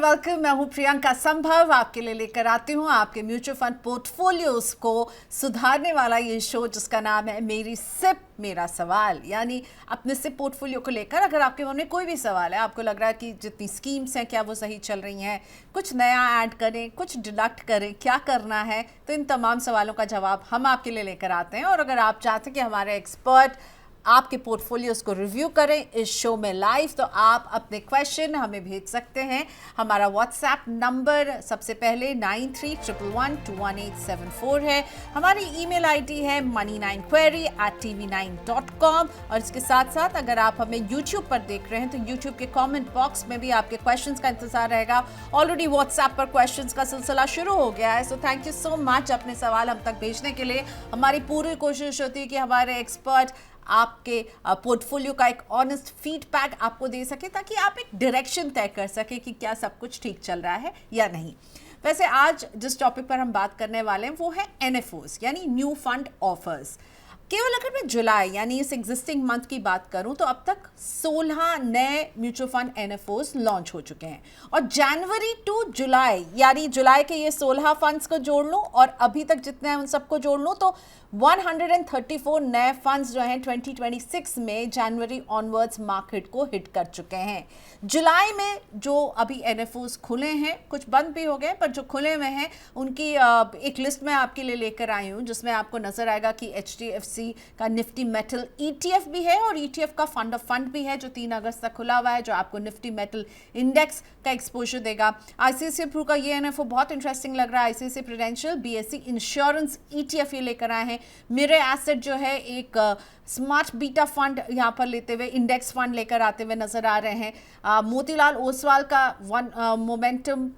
Welcome. मैं हूं प्रियंका संभव, आपके लिए लेकर आती हूं आपके म्यूचुअल फंड पोर्टफोलियोज को सुधारने वाला ये शो जिसका नाम है मेरी सिप मेरा सवाल। यानी अपने सिप पोर्टफोलियो को लेकर अगर आपके मन में कोई भी सवाल है, आपको लग रहा है कि जितनी स्कीम्स हैं क्या वो सही चल रही हैं, कुछ नया ऐड करें, कुछ डिडक्ट करें, क्या करना है, तो इन तमाम सवालों का जवाब हम आपके लिए लेकर आते हैं। और अगर आप चाहते हैं कि हमारे एक्सपर्ट आपके पोर्टफोलियोज को रिव्यू करें इस शो में लाइव, तो आप अपने क्वेश्चन हमें भेज सकते हैं। हमारा व्हाट्सएप नंबर सबसे पहले 9311211874 है। हमारी ईमेल आईडी है money9query@tv9.com। और इसके साथ साथ अगर आप हमें यूट्यूब पर देख रहे हैं तो यूट्यूब के कमेंट बॉक्स में भी आपके क्वेश्चंस का इंतजार रहेगा। ऑलरेडी व्हाट्सएप पर क्वेश्चंस का सिलसिला शुरू हो गया है, so thank you so much अपने सवाल हम तक भेजने के लिए। हमारी पूरी कोशिश होती है कि हमारे एक्सपर्ट आपके पोर्टफोलियो का एक ऑनेस्ट फीडबैक आपको दे सके, ताकि आप एक डायरेक्शन तय कर सके कि क्या सब कुछ ठीक चल रहा है या नहीं। वैसे आज जिस टॉपिक पर हम बात करने वाले हैं वो है एनएफओस यानी न्यू फंड ऑफर्स। केवल अगर मैं जुलाई यानी इस एग्जिस्टिंग मंथ की बात करूं तो अब तक 16 नए म्यूचुअल फंड एनएफओस लॉन्च हो चुके हैं। और जनवरी टू जुलाई यानी जुलाई के ये 16 फंड्स को जोड़ लूं और अभी तक जितने हैं उन सबको जोड़ लूं तो 134 नए फंड्स जो हैं 2026 में जनवरी ऑनवर्ड्स मार्केट को हिट कर चुके हैं। जुलाई में जो अभी एनएफओस खुले हैं, कुछ बंद भी हो गए, पर जो खुले हुए हैं उनकी एक लिस्ट मैं आपके लिए लेकर आई हूँ, जिसमें आपको नजर आएगा कि एचडीएफसी का निफ्टी मेटल ईटीएफ भी है और ईटीएफ का फंड ऑफ फंड भी है जो 3 अगस्त तक खुला हुआ है, जो आपको निफ्टी मेटल इंडेक्स का एक्सपोजर देगा। आईसीआईसीआई प्रू का ये एनएफओ बहुत इंटरेस्टिंग लग रहा है। ICICI prudential BSE insurance ETF ये लेकर आए हैं। मेरे एसेट जो है एक स्मार्ट बीटा फंड यहाँ पर लेते हुए इंडेक्स फंड लेकर आते हुए नजर आ रहे हैं। मोतीलाल ओसवाल का momentum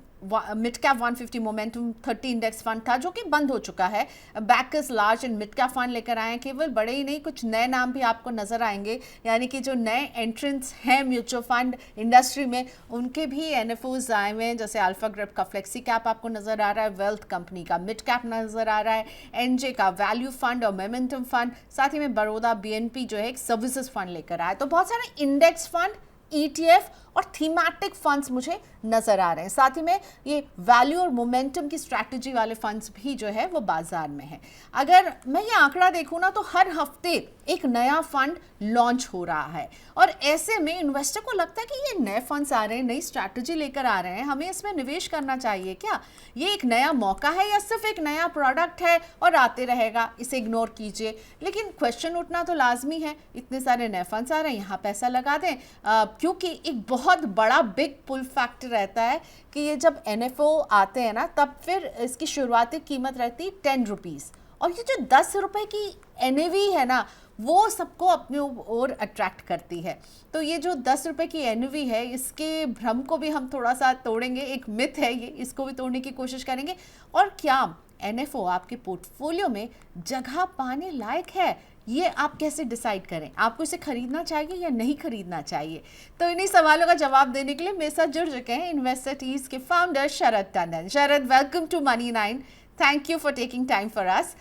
mid cap 150 momentum 30 index fund था जो कि बंद हो चुका है। Bakers large and mid cap fund लेकर आए हैं। केवल बड़े ही नहीं, कुछ नए नाम भी आपको नजर आएंगे, यानी कि जो नए एंट्रेंट्स हैं म्यूचुअल फंड इंडस्ट्री में उनके भी एनएफओज आए हुए हैं। जैसे अल्फा ग्रुप का फ्लेक्सी कैप आपको नजर आ रहा है, वेल्थ कंपनी का मिड कैप नजर आ रहा है, एनजे का वैल्यू फंड और मोमेंटम फंड, साथ ही में बड़ौदा बीएनपी जो है एक सर्विसेज फंड लेकर आया। तो बहुत सारे इंडेक्स फंड, ईटीएफ और थीमेटिक फंड्स मुझे नजर आ रहे हैं। साथ ही में ये वैल्यू और मोमेंटम की स्ट्रैटेजी वाले फंड्स भी जो है वो बाजार में है। अगर मैं ये आंकड़ा देखूं ना तो हर हफ्ते एक नया फंड लॉन्च हो रहा है और ऐसे में इन्वेस्टर को लगता है कि ये नए फंड्स आ रहे हैं, नई स्ट्रैटेजी लेकर आ रहे हैं, हमें इसमें निवेश करना चाहिए क्या? ये एक नया मौका है या सिर्फ एक नया प्रोडक्ट है और आते रहेगा, इसे इग्नोर कीजिए। लेकिन क्वेश्चन उठना तो लाजमी है, इतने सारे नए फंड्स आ रहे हैं, यहाँ पैसा लगा दें, क्योंकि एक बहुत बड़ा बिग पुल फैक्टर रहता है कि ये जब एनएफओ आते हैं ना तब फिर इसकी शुरुआती कीमत रहती है 10 रुपीज़, और ये जो 10 रुपए की एनएवी है ना वो सबको अपने ओर अट्रैक्ट करती है। तो ये जो 10 रुपए की एनएवी है इसके भ्रम को भी हम थोड़ा सा तोड़ेंगे, एक मिथ है ये, इसको भी तोड़ने की कोशिश करेंगे। और क्या एनएफओ आपके पोर्टफोलियो में जगह पाने लायक है, ये आप कैसे डिसाइड करें, आपको इसे खरीदना चाहिए या नहीं खरीदना चाहिए? तो इन्हीं सवालों का जवाब देने के लिए मेरे साथ जुड़ चुके हैं इन्वेस्टर्टीज के founder Sharad Tandon. Sharad, welcome to Money 9। Thank you for taking time for us.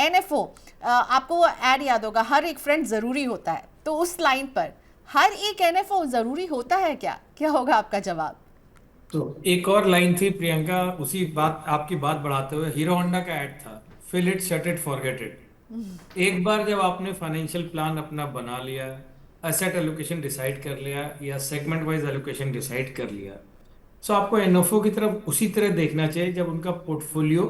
NFO, आपको वो ऐड याद होगा, हर एक फ्रेंड ज़रूरी होता है, तो उस लाइन पर हर एक एनएफओ ज़रूरी होता है क्या होगा आपका जवाब? तो एक और लाइन थी प्रियंका, उसी बात आपकी बात बढ़ाते हुए, हीरो होंडा का ऐड था, fill it shut it forget it. एक बार जब आपने फाइनेंशियल प्लान अपना बना लिया, एसेट एलोकेशन डिसाइड कर लिया या सेगमेंट वाइज एलोकेशन डिसाइड कर लिया, सो आपको एनएफओ की तरफ उसी तरह देखना चाहिए जब उनका पोर्टफोलियो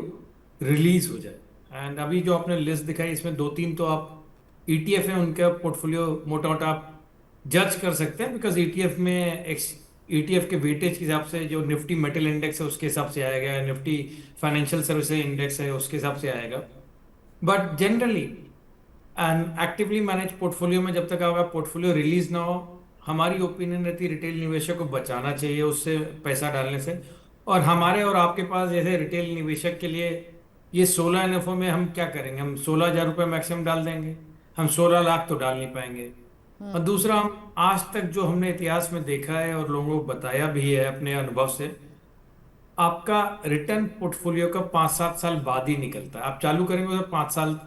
रिलीज हो जाए। एंड अभी जो आपने लिस्ट दिखाई इसमें 2-3 तो आप ईटीएफ है, उनका पोर्टफोलियो मोटा मोटा आप जज कर सकते हैं, बिकॉज ईटीएफ में ईटीएफ के वेटेज के हिसाब से जो निफ्टी मेटल इंडेक्स है उसके हिसाब से आएगा, निफ्टी फाइनेंशियल सर्विसेज इंडेक्स है उसके हिसाब से आएगा। But generally and actively manage portfolio में जब तक आपका पोर्टफोलियो रिलीज ना हो, हमारी ओपिनियन रहती है रिटेल निवेशक को बचाना चाहिए उससे पैसा डालने से। और हमारे और आपके पास जैसे रिटेल निवेशक के लिए ये 16 एनएफओ में हम क्या करेंगे, हम 16,000 रुपये मैक्सिमम डाल देंगे, हम 16 लाख तो डाल नहीं पाएंगे। और दूसरा, हम आज तक जो हमने इतिहास में देखा है और लोगों को बताया भी है अपने अनुभव से, आपका रिटर्न पोर्टफोलियो का 5-7 साल बाद ही निकलता है। आप चालू करेंगे तो 5 साल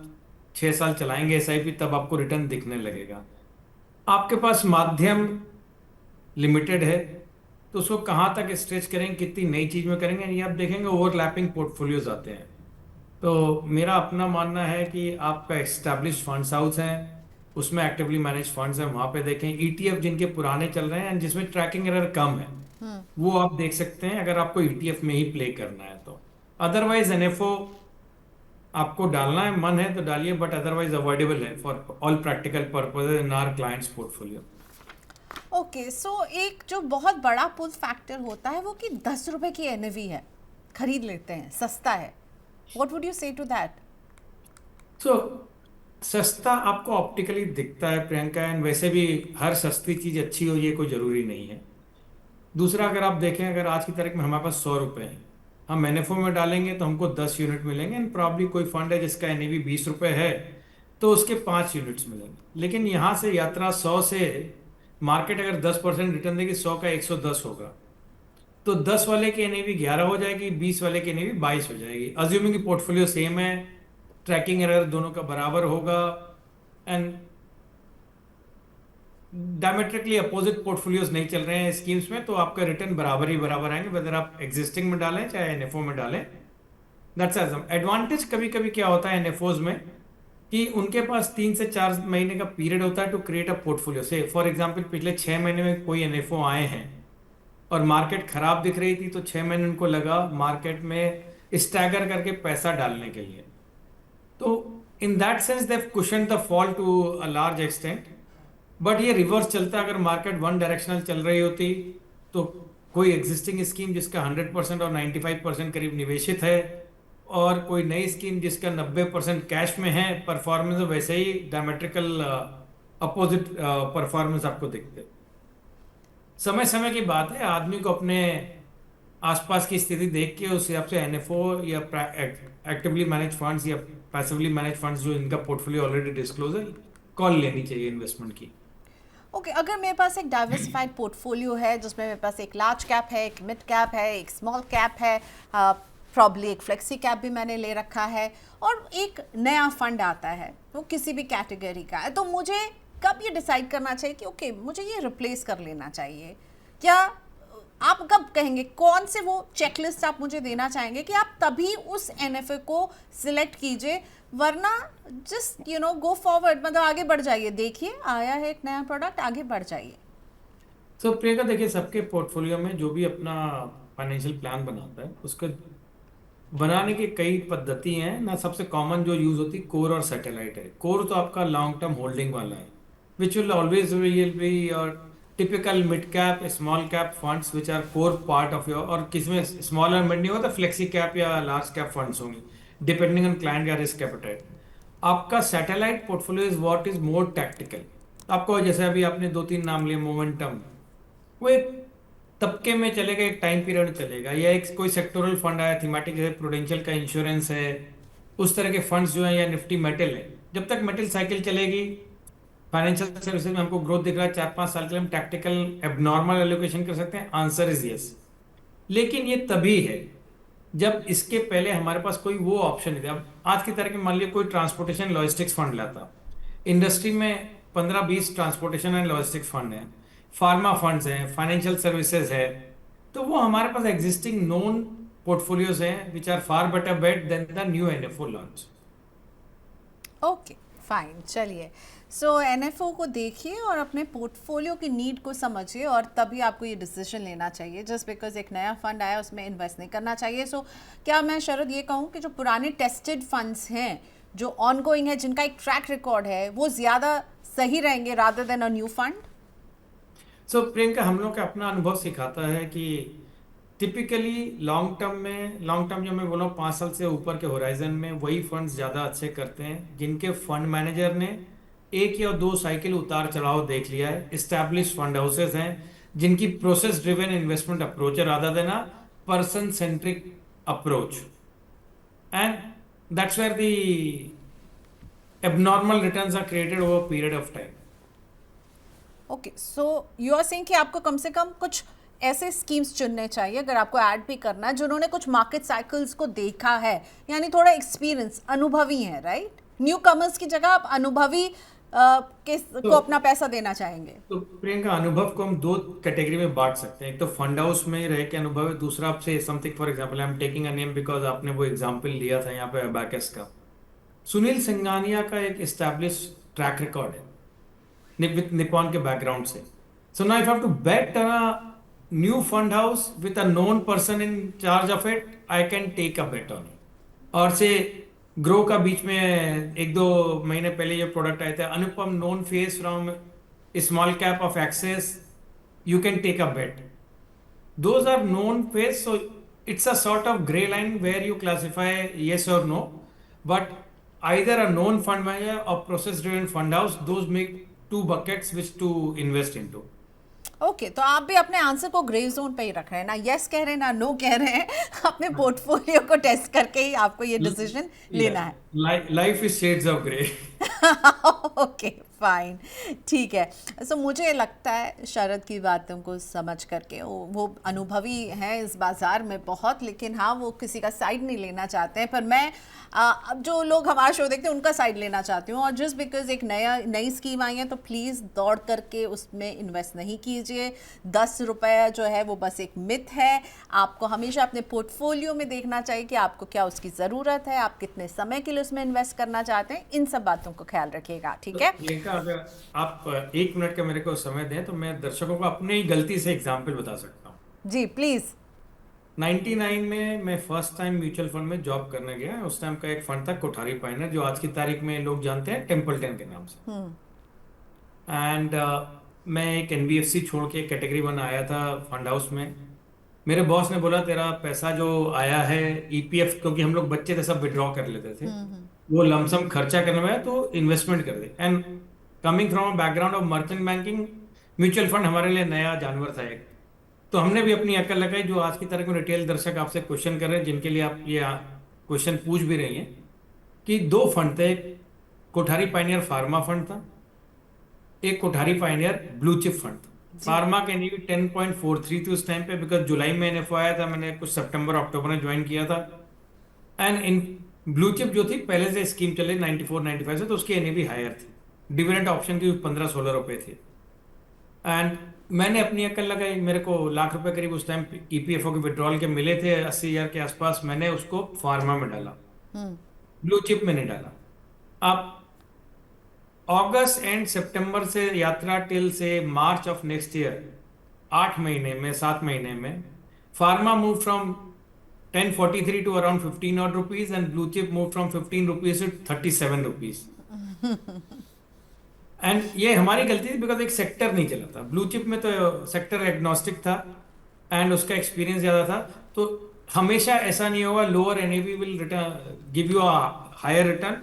6 साल चलाएंगे एसआईपी, तब आपको रिटर्न दिखने लगेगा। आपके पास माध्यम लिमिटेड है, तो उसको कहाँ तक स्ट्रेच करेंगे, कितनी नई चीज में करेंगे, ये आप देखेंगे ओवरलैपिंग पोर्टफोलियोज आते हैं। तो मेरा अपना मानना है कि आपका एस्टैब्लिश फंड्स हाउस हैं, उसमें एक्टिवली मैनेज फंड्स हैं, वहां पे देखें। ईटीएफ जिनके पुराने चल रहे हैं and जिसमें ट्रैकिंग एरर कम है, वो आप देख सकते हैं अगर आपको ईटीएफ में ही प्ले करना है तो। अदरवाइज एनएफओ आपको डालना है, मन है तो डालिए, बट अदरवाइज अवॉइडेबल है for all practical purpose in our clients portfolio. Okay, so एक जो बहुत बड़ा पुल फैक्टर होता है वो कि 10 रुपए की एनएवी है, खरीद लेते हैं, सस्ता है। व्हाट वुड यू से टू दैट? सो सस्ता आपको ऑप्टिकली दिखता है प्रियंका, एंड वैसे भी हर सस्ती चीज अच्छी हो ये कोई जरूरी नहीं है। दूसरा, अगर आप देखें, अगर आज की तारीख में हमारे पास 100 रुपए हैं, हम एनएफओ में डालेंगे तो हमको 10 यूनिट मिलेंगे, एंड प्रॉब्ली कोई फंड है जिसका एनएवी 20 रुपए है तो उसके 5 यूनिट्स मिलेंगे। लेकिन यहाँ से यात्रा 100 से, मार्केट अगर 10% रिटर्न देगी, 100 का 110 होगा, तो 10 वाले की एनएवी 11 हो जाएगी, 20 वाले की एनएवी 22 हो जाएगी, अज्यूमिंग कि पोर्टफोलियो सेम है, ट्रैकिंग एरर दोनों का बराबर होगा, एंड डायमेट्रिकली अपोजिट पोर्टफोलियोज नहीं चल रहे हैं स्कीम्स में, तो आपका रिटर्न बराबर ही बराबर आएंगे, वेदर आप एग्जिस्टिंग में डालें चाहे एनएफओ में डालें। That's advantage. कभी कभी क्या होता है एनएफओज में कि उनके पास 3 से 4 महीने का पीरियड होता है टू क्रिएट अ पोर्टफोलियो। से फॉर एग्जाम्पल पिछले 6 महीने में कोई एनएफओ आए हैं और मार्केट खराब दिख रही थी, तो 6 महीने उनको लगा मार्केट में स्टैगर करके पैसा डालने के लिए। तो in that sense they've cushion the fall to a large extent. But ये रिवर्स चलता, अगर मार्केट वन डायरेक्शनल चल रही होती तो कोई एग्जिस्टिंग स्कीम जिसका 100% और 95% करीब निवेशित है, और कोई नई स्कीम जिसका 90% कैश में है, परफॉर्मेंस वैसे ही डायमेट्रिकल अपोजिट परफॉर्मेंस आपको दिखते। समय समय की बात है, आदमी को अपने आसपास की स्थिति देख के उस हिसाब से एनएफओ या एक्टिवली मैनेज फंड्स या पैसिवली मैनेज फंड्स जो इनका पोर्टफोलियो ऑलरेडी डिस्क्लोज है, कॉल लेनी चाहिए इन्वेस्टमेंट की। ओके, अगर मेरे पास एक डाइवर्सिफाइड पोर्टफोलियो है जिसमें मेरे पास एक लार्ज कैप है, एक मिड कैप है, एक स्मॉल कैप है, प्रॉब्ली एक फ्लेक्सी कैप भी मैंने ले रखा है, और एक नया फंड आता है वो किसी भी कैटेगरी का है, तो मुझे कब ये डिसाइड करना चाहिए कि ओके मुझे ये रिप्लेस कर लेना चाहिए? क्या आप कब कहेंगे, कौन से वो चेकलिस्ट आप मुझे देना चाहेंगे कि आप तभी उस एनएफए को सिलेक्ट कीजिए, वरना जस्ट गो फॉरवर्ड, मतलब आगे बढ़ जाइए, देखिए आया है एक नया प्रोडक्ट, आगे बढ़ जाइए। तो प्रियंका देखिए, सबके पोर्टफोलियो में जो भी अपना फाइनेंशियल प्लान बनाता है उसको बनाने की कई पद्धति हैं ना। सबसे कॉमन जो यूज होती है कोर और सैटेलाइट है। कोर तो आपका लॉन्ग टर्म होल्डिंग वाला है, which will always will be your typical mid cap small cap funds which are core part of your, और किसमें स्मॉल और मिड नहीं होता, फ्लेक्सी कैप या लार्ज कैप फंड्स होंगे डिपेंडिंग ऑन क्लाइंट या रिस्क एपेटाइट। आपका satellite portfolio is what is more tactical. आपको जैसे अभी आपने 2-3 नाम लिए, मोमेंटम, वो एक तबके में चलेगा, एक टाइम पीरियड में चलेगा, या एक कोई सेक्टोरल फंड आया थीमेटिक, जैसे प्रूडेंशियल का इंश्योरेंस है, उस तरह के फंड्स जो है, या निफ्टी मेटल है, जब तक मेटल साइकिल चलेगी, फाइनेंशियल सर्विसेज में हमको ग्रोथ दिख रहा है 4-5 साल के लिए, हम टैक्टिकल एबनॉर्मल एलोकेशन कर सकते हैं, आंसर इज यस। लेकिन ये तभी है जब इसके पहले हमारे पास कोई वो ऑप्शन नहीं था। अब आज की तारीख में मान लिया कोई ट्रांसपोर्टेशन लॉजिस्टिक्स फंड लाता, इंडस्ट्री में 15-20 ट्रांसपोर्टेशन एंड लॉजिस्टिक्स फंड है, फार्मा फंड्स हैं, फाइनेंशियल सर्विसेज है, तो वो हमारे पास एग्जिस्टिंग नोन पोर्टफोलियोज हैं which are far better bet than the new NFO launch. Okay fine, चलिए, सो एनएफओ को देखिए और अपने पोर्टफोलियो की नीड को समझिए, और तभी आपको ये डिसीजन लेना चाहिए। जस्ट बिकॉज एक नया फंड आया उसमें इन्वेस्ट नहीं करना चाहिए। सो क्या मैं शरद ये कहूँ कि जो पुराने टेस्टेड फंड्स हैं, जो ऑनगोइंग है, जिनका एक ट्रैक रिकॉर्ड है, वो ज़्यादा सही रहेंगे rather than a new fund? So Priyanka, हम लोग का अपना अनुभव सिखाता है कि टिपिकली लॉन्ग टर्म जो मैं बोला 5 साल से ऊपर के होराइजन में वही फंड्स ज़्यादा अच्छे करते हैं जिनके फंड मैनेजर ने 1 या 2 साइकिल उतार चढ़ाव देख लिया है, इस्टेब्लिश फंड हाउसेस हैं जिनकी प्रोसेस ड्रिवन इन्वेस्टमेंट अप्रोच है rather than a person centric approach, and that's where the abnormal returns are created over a period of time. Okay, so you are saying कि आपको कम से कम कुछ ऐसे schemes चुनने चाहिए अगर आपको ऐड भी करना है जिन्होंने कुछ मार्केट साइकिल्स को देखा है, यानी थोड़ा एक्सपीरियंस, अनुभवी है, राइट? न्यू कमर्स की जगह आप अनुभवी किस तो को अपना पैसा देना चाहेंगे? तो प्रियंका, अनुभव को हम दो कैटेगरी में बांट सकते हैं। एक तो फंड हाउस में रह के अनुभव है, दूसरा आपसे something, for example I am taking a name because आपने वो एग्जांपल लिया था यहाँ पे अबैकस का। सुनील सिंघानिया का एक एस्टैब्लिश ट्रैक रिकॉर्ड है विथ निपॉन के बैकग्राउंड से। So now if I have to bet a new fund house with a known person in charge of it, I can take a bet on it. और से grow का बीच में एक दो महीने पहले ये प्रोडक्ट आए थे, Anupam known face from small cap of Axis, you can take a bet. Those are known face, so it's a sort of gray line where you classify yes or no. But either a known fund manager or process driven fund house, those make two buckets which to invest into. Okay, तो आप भी अपने answer को grey zone पे ही रख रहे हैं, ना यस कह रहे हैं ना नो कह रहे हैं। अपने पोर्टफोलियो को टेस्ट करके ही आपको ये डिसीजन लेना है। Life is shades of gray. Okay fine, ठीक है। सो मुझे लगता है शरद की बातों को समझ करके वो अनुभवी हैं इस बाज़ार में बहुत, लेकिन हाँ वो किसी का साइड नहीं लेना चाहते हैं। पर मैं अब जो लोग हमारा शो देखते हैं उनका साइड लेना चाहती हूँ। और जस्ट बिकॉज एक नई स्कीम आई है तो प्लीज़ दौड़ करके उसमें इन्वेस्ट नहीं कीजिए। 10 रुपये जो है वो बस एक मिथ है। आपको हमेशा अपने पोर्टफोलियो में देखना चाहिए कि आपको क्या उसकी ज़रूरत है, आप कितने समय के लिए उसमें इन्वेस्ट करना चाहते हैं। इन सब बातों को ख्याल रखिएगा, ठीक है? प्रियंका, अगर आप 1 मिनट का मेरे को समय दें तो मैं दर्शकों को अपने ही गलती से एग्जाम्पल बता सकता हूँ। जी प्लीज़। 99 में मैं फर्स्ट टाइम म्यूचुअल फंड में जॉब करने गया। उस टाइम का एक फंड था कोठारी पाइनर, जो आज की तारीख में लोग जानते हैं टेम्पलटन के नाम से। एंड मैं एक एनबीएफसी छोड़ के कैटेगरी 1 आया था फंड हाउस में। मेरे बॉस ने बोला तेरा पैसा जो आया है ईपीएफ, क्योंकि हम लोग बच्चे थे सब विड्रॉ कर लेते थे, वो लमसम खर्चा करने में है तो इन्वेस्टमेंट कर दे। And coming from a background of merchant banking, mutual fund हमारे लिए नया जानवर था एक। तो हमने भी अपनी अकल लगाई। जो आज की तरह के रिटेल दर्शक आपसे क्वेश्चन कर रहे हैं, जिनके लिए आप ये क्वेश्चन पूछ भी रही हैं, कि 2 फंड थे। एक कोठारी पाइनियर फार्मा फंड था, एक Kothari pioneer blue chip fund था। फार्मा के नीवी 10.43 थी उस टाइम पे, बिकॉज जुलाई में एनएफओ आया था, मैंने कुछ सितंबर अक्टूबर में ज्वाइन किया था। एंड इन ब्लू चिप जो थी पहले से स्कीम चले 94-95 से, तो उसकी एनएवी हायर थी। डिविडेंड ऑप्शन की 15-16 रुपए थे। एंड मैंने अपनी अकल लगाई, मेरे को लाख रुपए करीब उस टाइम ईपीएफओ के विड्रॉल के मिले थे 80,000 के आसपास। मैंने उसको फार्मा में डाला, ब्लू चिप में नहीं डाला। अब अगस्त एंड सितंबर से यात्रा टिल से मार्च ऑफ नेक्स्ट ईयर, 8 महीने में 7 महीने में pharma move from 1043 to around 15 odd rupees and blue chip moved from 15 rupees to 37 rupees. And ये हमारी गलती थी बिकॉज एक सेक्टर नहीं चला था। ब्लू चिप में तो सेक्टर एग्नोस्टिक था एंड उसका एक्सपीरियंस ज्यादा था। तो हमेशा ऐसा नहीं होगा lower NAV will return give you a higher return.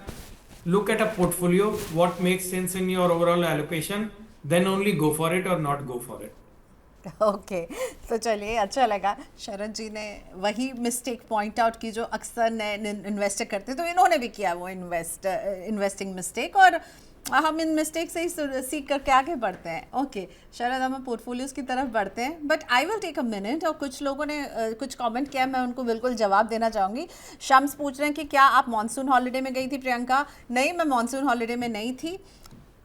Look at a portfolio, what makes sense in your overall allocation, then only go for it और not go for it. Okay तो चलिए, अच्छा लगा शरद जी ने वही मिस्टेक पॉइंट आउट की जो अक्सर नए इन्वेस्टर करते हैं। तो इन्होंने भी किया वो इन्वेस्टिंग मिस्टेक, और हम इन मिस्टेक से ही सीख करके आगे बढ़ते हैं। ओके शरद, हम पोर्टफोलियोज की तरफ बढ़ते हैं, but I will take a minute. और कुछ लोगों ने कुछ कमेंट किया, मैं उनको बिल्कुल जवाब देना चाहूँगी। शम्स पूछ रहे हैं कि क्या आप मानसून हॉलीडे में गई थी प्रियंका? नहीं, मैं मानसून हॉलीडे में नहीं थी।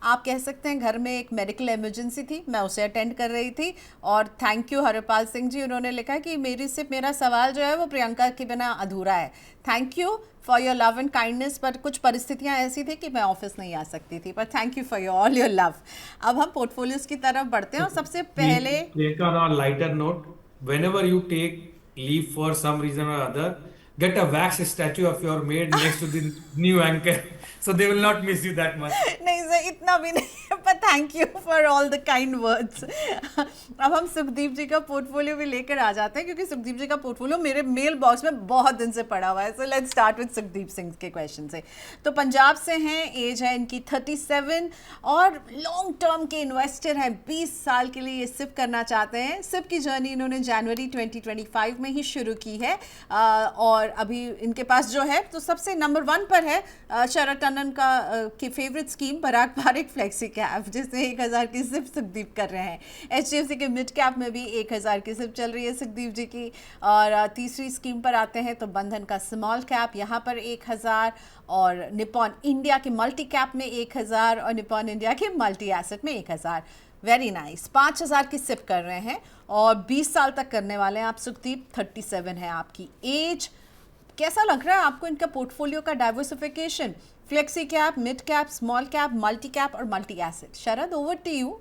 आप कह सकते हैं घर में एक मेडिकल इमरजेंसी थी, मैं उसे अटेंड कर रही थी। और थैंक यू हरपाल सिंह जी, उन्होंने लिखा कि मेरा सवाल जो है वो प्रियंका के बिना अधूरा है। Thank you for your love and kindness, पर कुछ परिस्थितियां ऐसी थी कि मैं ऑफिस नहीं आ सकती थी, पर thank you for all your love. अब हम पोर्टफोलियोज की तरफ बढ़ते हैं और सबसे पहले lighter note, whenever you take leave for some reason or other, get a wax statue of your maid next to the new anchor, so they will not miss you that much. नहीं sir, इतना भी नहीं, पर thank you for all the kind words. अब हम सुखदीप जी का portfolio भी लेकर आ जाते हैं, क्योंकि सुखदीप जी का पोर्टफोलियो मेरे मेल बॉक्स में बहुत दिन से पड़ा हुआ है। So let's start with Sukhdeep Singh के क्वेश्चन से। तो पंजाब से हैं, एज है इनकी 37 और लॉन्ग टर्म के इन्वेस्टर हैं। 20 साल के लिए ये सिप करना चाहते हैं। सिप की जर्नी इन्होंने जनवरी 2025 में ही शुरू की है, और अभी इनके पास जो है तो सबसे नंबर 1 पर है शरद टंडन का की फेवरेट स्कीम पराग पारिक फ्लेक्सी कैप, जिसमें 1000 की सिप सुखदीप कर रहे हैं। HDFC के मिड कैप में भी 1000 की सिप चल रही है सुखदीप जी की। और तीसरी स्कीम पर आते हैं तो बंधन का स्मॉल कैप, यहाँ पर 1000, और निपॉन इंडिया के मल्टी कैप में 1000, और निपॉन इंडिया के मल्टी एसेट में 1000। Very nice. 5000 की सिप कर रहे हैं और 20 साल तक करने वाले हैं आप सुखदीप। 37 है आपकी एज। कैसा लग रहा है आपको इनका पोर्टफोलियो का diversification? Flexi cap, mid cap, small cap, multi cap और multi asset. Sharad, over to you.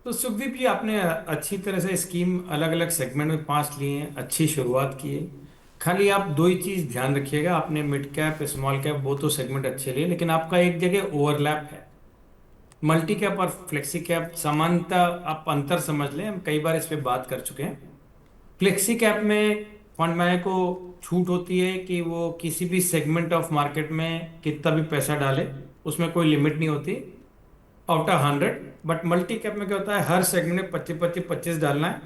तो सुखदीप जी, आपने अच्छी तरह से स्कीम अलग अलग सेगमेंट में 5 लिए हैं, अच्छी शुरुआत की है। खाली आप 2 ही चीज ध्यान रखिएगा, आपने मिड कैप स्मॉल कैप वो तो सेगमेंट अच्छे लिए, लेकिन आपका एक जगह ओवरलैप है। मल्टी कैप और फ्लेक्सी कैप समानता, आप अंतर समझ लें, हम कई बार इस पे बात कर चुके हैं। फ्लेक्सी कैप में फंड मैनेजर को छूट होती है कि वो किसी भी सेगमेंट ऑफ मार्केट में कितना भी पैसा डाले, उसमें कोई लिमिट नहीं होती out of 100। But multi cap में क्या होता है, हर सेगमेंट में 25-25-25 डालना है,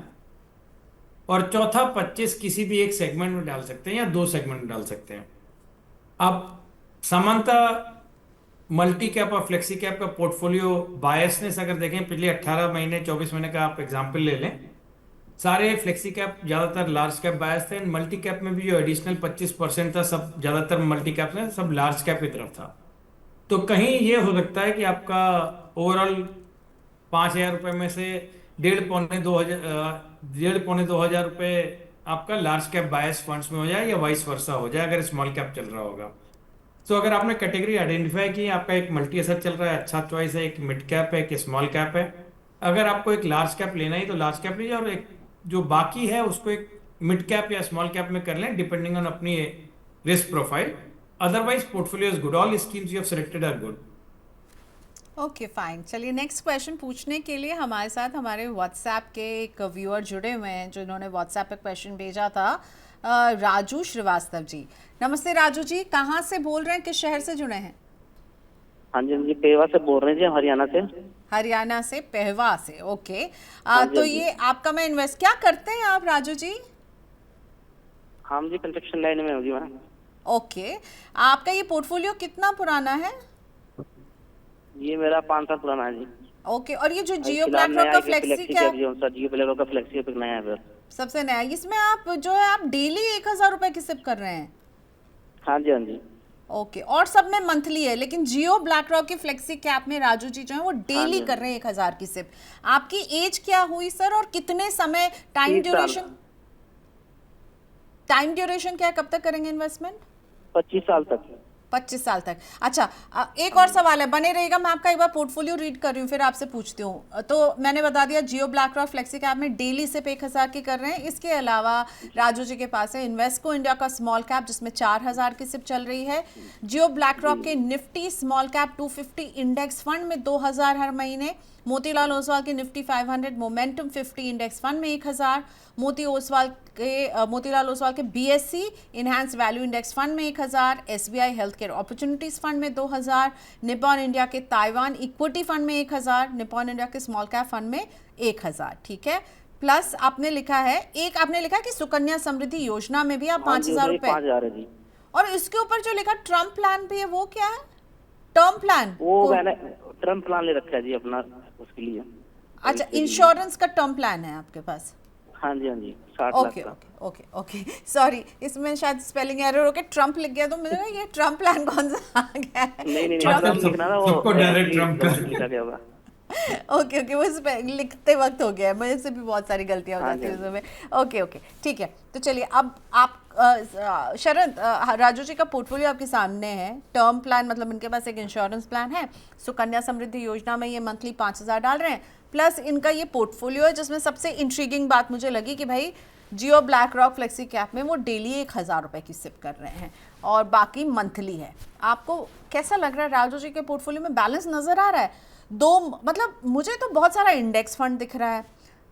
और चौथा 25 किसी भी एक सेगमेंट में डाल सकते हैं या 2 सेगमेंट में डाल सकते हैं। अब सामान्यतः मल्टी कैप और फ्लेक्सी कैप का पोर्टफोलियो बायसनेस अगर देखें, पिछले 18 महीने 24 महीने का आप एग्जाम्पल ले लें, सारे फ्लेक्सी कैप ज्यादातर लार्ज कैप बायस थे। मल्टी कैप में भी जो एडिशनल 25% था, सब ज्यादातर मल्टी कैप में सब लार्ज कैप की तरफ था। तो कहीं ये हो सकता है कि आपका ओवरऑल 5000 रुपये में से 1.5 पौने 2 हजार आपका लार्ज कैप बायस फंड्स में हो जाए, या वाइस वर्सा हो जाए अगर स्मॉल कैप चल रहा होगा। तो अगर आपने कैटेगरी आइडेंटिफाई की, आपका एक मल्टी एसेट चल रहा है, अच्छा चॉइस है, एक मिड कैप है, एक स्मॉल कैप है। अगर आपको एक लार्ज कैप लेना ही तो लार्ज कैप लीजिए, और एक जो बाकी है उसको एक मिड कैप या स्मॉल कैप में कर लें, डिपेंडिंग ऑन अपनी risk profile. Otherwise portfolio is good, all schemes you have selected are good. Okay fine. चलिए नेक्स्ट क्वेश्चन पूछने के लिए हमारे साथ हमारे व्हाट्सएप के एक व्यूअर जुड़े हुए हैं, जिन्होंने व्हाट्सएप पे क्वेश्चन भेजा था। राजू श्रीवास्तव जी। नमस्ते राजू जी, कहाँ से बोल रहे हैं, किस शहर से जुड़े हैं? हाँ जी, जी पेवा से बोल रहे हैं जी, हरियाणा से। हरियाणा से, पहवा से। ओके। हाँ तो जी। ये आपका मैं इन्वेस्ट क्या करते हैं आप राजू जी? हम जी कंस्ट्रक्शन लाइन में होगी मैम। ओके। आपका ये पोर्टफोलियो कितना पुराना है? ये मेरा 5 साल पुराना है जी। ओके। और ये जो जियो फिलहाल ब्लैक रॉक नया का है कि फ्लेक्सी फ्लेक्सी कैप, कैप जो जियो ब्लैक रॉक का फ्लेक्सी कैप नया है फिर। सबसे नया, इसमें आप जो है आप डेली 1000 रुपए की सिप कर रहे हैं? हाँ जी, हाँ जी। ओके। और सब में मंथली है, लेकिन जियो ब्लैक रॉक की फ्लेक्सी कैप में राजू जी जो है वो डेली हाँ कर रहे हैं 1000 की सिप। आपकी एज क्या हुई सर, और कितने समय, टाइम 30 साल। ड्यूरेशन क्या है, कब तक करेंगे इन्वेस्टमेंट? 25 साल तक। 25 साल तक। अच्छा, एक और सवाल है, बने रहेगा, मैं आपका एक बार पोर्टफोलियो रीड कर रही हूँ फिर आपसे पूछती हूँ। तो मैंने बता दिया जियो ब्लैक रॉक फ्लेक्सी कैप में डेली सिप 1000 की कर रहे हैं। इसके अलावा राजू जी के पास है इन्वेस्को इंडिया का स्मॉल कैप, जिसमें 4000 की सिप चल रही है। जियो ब्लैक रॉक के Nifty small cap 250 index fund में 2000 हर महीने। मोतीलाल ओसवाल के निफ्टी 500 मोमेंटम 50 इंडेक्स फंड में 1000। मोतीलाल ओसवाल के BSc enhance value index fund में 1000। SBI health care opportunities fund में 2000। निपॉन इंडिया के ताइवान इक्विटी फंड में 1000। निपॉन इंडिया के स्मॉल कैप फंड में 1000। ठीक है। प्लस आपने लिखा है कि सुकन्या समृद्धि योजना में भी आप 5000 रुपए। 5000 है जी। और इसके ऊपर जो लिखा ट्रम्प प्लान भी है, वो क्या है? Term plan? वो मैंने टर्म प्लान ले रखा है जी अपना, उसके लिए। अच्छा, इंश्योरेंस का टर्म प्लान है आपके पास? हाँ जी, हाँ जी, 60 लाख ओके का। Okay okay okay. सॉरी, इसमें शायद स्पेलिंग एरर हो के ट्रम्प लिख गया, तो मुझे लगा ये ट्रम्प प्लान कौन सा आ गया है? नहीं, ट्रम्प ट्रम्प लिखना ना, वो सबको डायरेक्ट ट्रम्प कर लिखा गया होगा। ओके ओके, वो लिखते वक्त हो गया है, मुझे से भी बहुत सारी गलतियां हो हाँ जाती है जी। उसमें। ओके ओके ठीक है। तो चलिए अब आप शरद, राजू जी का पोर्टफोलियो आपके सामने है। टर्म प्लान मतलब इनके पास एक इंश्योरेंस प्लान है, सुकन्या समृद्धि योजना में ये मंथली 5000 डाल रहे हैं, प्लस इनका ये पोर्टफोलियो है जिसमें सबसे इंट्रीगिंग बात मुझे लगी कि भाई जियो ब्लैक रॉक फ्लेक्सी कैप में वो डेली 1000 रुपए की सिप कर रहे हैं और बाकी मंथली है। आपको कैसा लग रहा है राजू जी के पोर्टफोलियो में बैलेंस नजर आ रहा है? मतलब मुझे तो बहुत सारा इंडेक्स फंड दिख रहा है,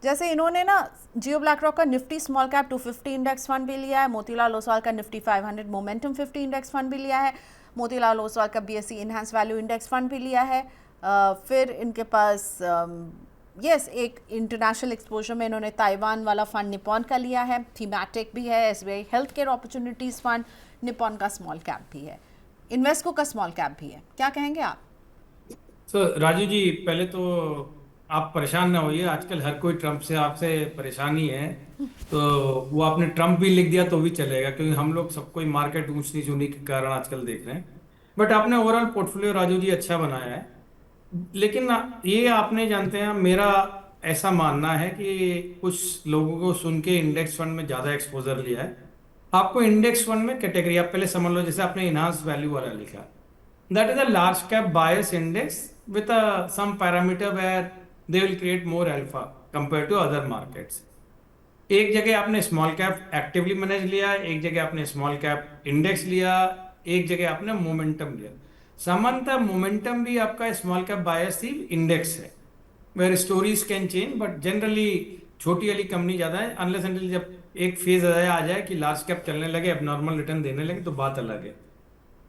जैसे इन्होंने ना जियो ब्लैक रॉक का Nifty small cap 250 index fund भी लिया है, मोतीलाल ओसवाल का निफ्टी 500 मोमेंटम 50 इंडेक्स फंड भी लिया है, मोतीलाल ओसवाल का BSc enhance value index fund भी लिया है, फिर इनके पास यस एक इंटरनेशनल एक्सपोजर में इन्होंने ताइवान वाला फंड निपॉन का लिया है, थीमेटिक भी है, SBI health care opportunities fund, Nippon का स्मॉल कैप भी है, इन्वेस्को का स्मॉल कैप भी है। क्या कहेंगे आप? राजू जी, पहले तो आप परेशान ना होइए, आजकल हर कोई ट्रम्प से आपसे परेशान ही है। तो वो आपने ट्रम्प भी लिख दिया तो भी चलेगा, क्योंकि हम लोग सब कोई मार्केट ऊंच नीच होने के कारण आजकल देख रहे हैं। बट आपने ओवरऑल पोर्टफोलियो राजू जी अच्छा बनाया है। लेकिन ये आपने जानते हैं, मेरा ऐसा मानना है कि कुछ लोगों को सुन के इंडेक्स फंड में ज्यादा एक्सपोजर लिया है। आपको इंडेक्स फंड में कैटेगरी आप पहले समझ लो, जैसे आपने इनहांस वैल्यू वाला लिखा, that is a large cap bias index with some parameter where they will create more alpha compared to other markets. एक जगह आपने स्मॉल कैप एक्टिवली मैनेज लिया, एक जगह आपने स्मॉल कैप इंडेक्स लिया, एक जगह आपने मोमेंटम लिया। सामान्यतः मोमेंटम भी आपका स्मॉल कैप बायस ही इंडेक्स है, where stories can change, but generally छोटी वाली कंपनी ज्यादा है, अनलेस अनटिल जब एक फेज आ जाए कि लार्ज कैप चलने लगे, अब नॉर्मल रिटर्न देने लगे, तो बात अलग है।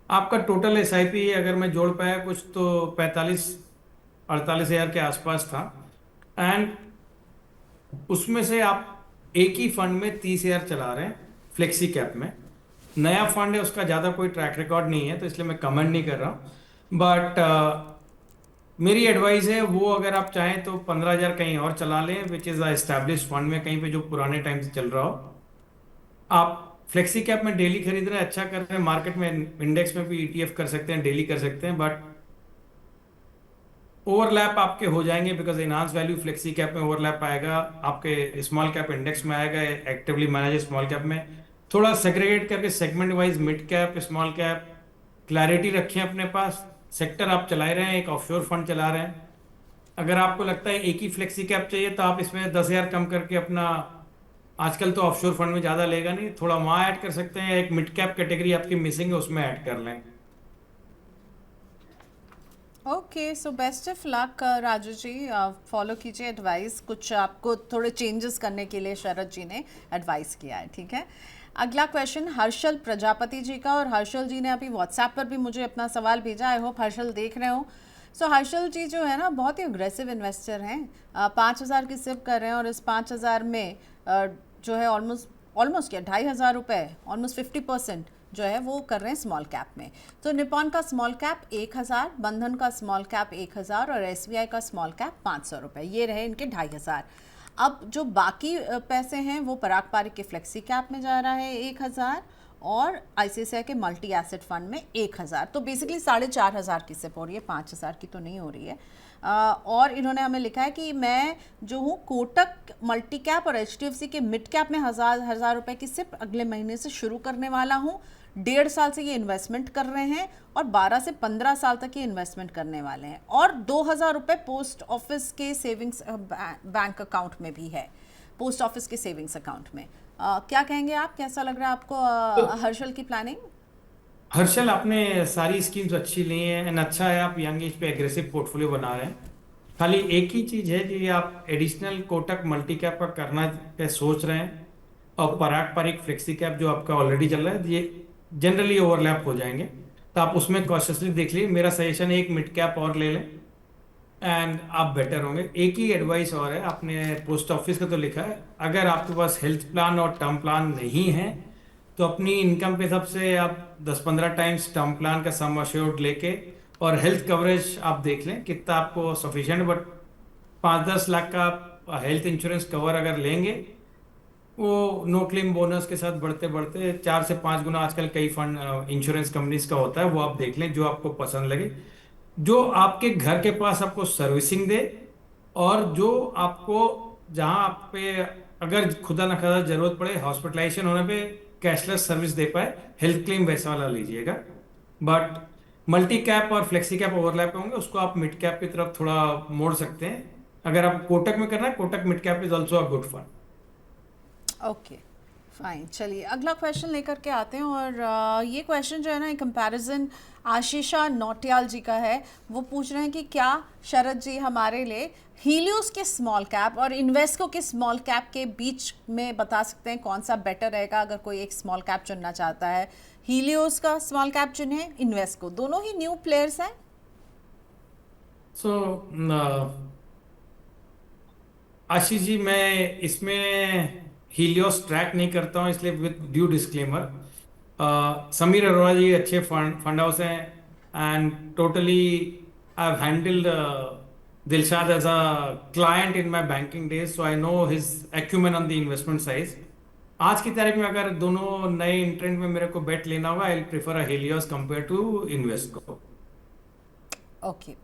आपका टोटल एसआईपी अगर मैं जोड़ पाया कुछ तो 45-48 हज़ार के आसपास था, एंड उसमें से आप एक ही फंड में 30 हज़ार चला रहे हैं फ्लेक्सी कैप में। नया फंड है, उसका ज़्यादा कोई ट्रैक रिकॉर्ड नहीं है, तो इसलिए मैं कमेंट नहीं कर रहा हूँ। बट मेरी एडवाइस है, वो अगर आप चाहें तो 15 हज़ार कहीं और चला लें, विच इज़ एस्टैब्लिश फंड में, कहीं पे जो पुराने टाइम से चल रहा हो। आप फ्लेक्सी कैप में डेली खरीद रहे हैं, अच्छा कर रहे हैं, मार्केट में इंडेक्स में भी ईटीएफ कर सकते हैं, डेली कर सकते हैं, बट ओवरलैप आपके हो जाएंगे, because enhance value flexi cap में ओवरलैप आएगा, आपके स्मॉल कैप इंडेक्स में आएगा, एक्टिवली मैनेज स्मॉल कैप में। थोड़ा सेग्रीगेट करके segment wise mid cap, small cap, clarity रखें अपने पास। सेक्टर आप चला रहे हैं, एक ऑफशोर फंड चला रहे हैं, अगर आपको लगता है एक ही फ्लेक्सी कैप चाहिए तो आप इसमें 10 हज़ार कम करके अपना, आजकल तो ऑफशोर फंड में ज्यादा लेगा नहीं, थोड़ा वहां ऐड कर सकते हैं, एक मिड कैप कैटेगरी आपकी मिसिंग है उसमें ऐड कर लें। Okay, so best of luck Raju ji, follow कीजिए एडवाइस, कुछ आपको थोड़े चेंजेस करने के लिए शरद जी ने एडवाइस किया है, ठीक है। अगला क्वेश्चन हर्षल प्रजापति जी का, और हर्षल जी ने अभी व्हाट्सएप पर भी मुझे अपना सवाल भेजा, आई होप हर्षल देख रहे हो। सो हर्षल जी जो है ना, बहुत ही अग्रेसिव इन्वेस्टर हैं, 5,000 की सिप कर रहे हैं, और इस 5,000 में जो है ऑलमोस्ट क्या 2,500 रुपये, ऑलमोस्ट 50% जो है वो कर रहे हैं स्मॉल कैप में। तो निपॉन का स्मॉल कैप 1,000, बंधन का स्मॉल कैप 1,000 और एसबीआई का स्मॉल कैप 500 रुपये, ये रहे इनके 2,500। अब जो बाकी पैसे हैं वो पराग पारिक के फ्लेक्सी कैप में जा रहा है 1,000, और आईसीआईसीआई के मल्टी एसेट फंड में 1,000। तो बेसिकली 4,500 की सिप हो रही है, 5,000 की तो नहीं हो रही है। और इन्होंने हमें लिखा है कि मैं जो हूँ कोटक मल्टी कैप और एचडीएफसी के मिड कैप में 1,000 रुपये की सिप अगले महीने से शुरू करने वाला हूँ। 1.5 साल से ये इन्वेस्टमेंट कर रहे हैं, और 12 से 15 साल तक ये इन्वेस्टमेंट करने वाले हैं, और 2,000 रुपये पोस्ट ऑफिस के सेविंग्स बैंक अकाउंट में भी है, पोस्ट ऑफिस के सेविंग्स अकाउंट में। क्या कहेंगे आप, कैसा लग रहा है आपको हर्षल की प्लानिंग? हर्षल, आपने सारी स्कीम्स अच्छी ली हैं, एंड अच्छा है आप यंग एज पे एग्रेसिव पोर्टफोलियो बना रहे हैं। खाली एक ही चीज है कि आप एडिशनल कोटक मल्टी कैप का करना पे सोच रहे हैं, और पराग पारिक फ्लेक्सी कैप जो आपका ऑलरेडी चल रहा है, ये जनरली ओवरलैप हो जाएंगे, तो आप उसमें कॉशियसली देख लीजिए। मेरा सजेशन है एक मिड कैप और ले लें, एंड आप बेटर होंगे। एक ही एडवाइस और है, आपने पोस्ट ऑफिस का तो लिखा है, अगर आपके पास हेल्थ प्लान और टर्म प्लान नहीं है तो अपनी इनकम के हिसाब से आप 10-15 टाइम्स टर्म प्लान का सम अश्योर्ड लेके, और हेल्थ कवरेज आप देख लें कितना आपको सफिशिएंट, बट 5-10 लाख का हेल्थ इंश्योरेंस कवर अगर लेंगे, वो नो क्लेम बोनस के साथ बढ़ते बढ़ते 4 से 5 गुना आजकल कई फंड इंश्योरेंस कंपनीज का होता है, वो आप देख लें जो आपको पसंद लगे, जो आपके घर के पास आपको सर्विसिंग दे, और जो आपको जहां आप पे अगर खुदा न खादा जरूरत पड़े हॉस्पिटलाइजेशन होने पे कैशलेस सर्विस दे पाए, हेल्थ क्लेम वैसा वाला लीजिएगा। बट मल्टी कैप और फ्लेक्सी कैप ओवरलैप होंगे, उसको आप मिड कैप की तरफ थोड़ा मोड़ सकते हैं। अगर आप कोटक में करना है, Kotak mid cap is also a good fund. Okay fine, चलिए अगला क्वेश्चन लेकर के आते हैं, और ये क्वेश्चन जो है ना, कंपैरिजन आशीषा नौटियाल जी का है। वो पूछ रहे हैं कि क्या शरद जी हमारे लिए हीलियोस के स्मॉल कैप और इन्वेस्को के स्मॉल कैप के बीच में बता सकते हैं कौन सा बेटर रहेगा, अगर कोई एक स्मॉल कैप चुनना चाहता है। हीलियोस का स्मॉल कैप चुने, इन्वेस्को, दोनों ही न्यू प्लेयर्स हैं। सो आशीष जी, मैं इसमें हीलियोस ट्रैक नहीं करता हूँ, इसलिए with due disclaimer, Sameer Arora ji अच्छे फंड हाउस हैं, and totally I have handled Dilshad as a client in my banking days, so I know his acumen on the investment size. आज की तारीख में अगर दोनों नए इंट्रेंट में मेरे को बेट लेना होगा, I will prefer a Helios compare to Invesco. Okay,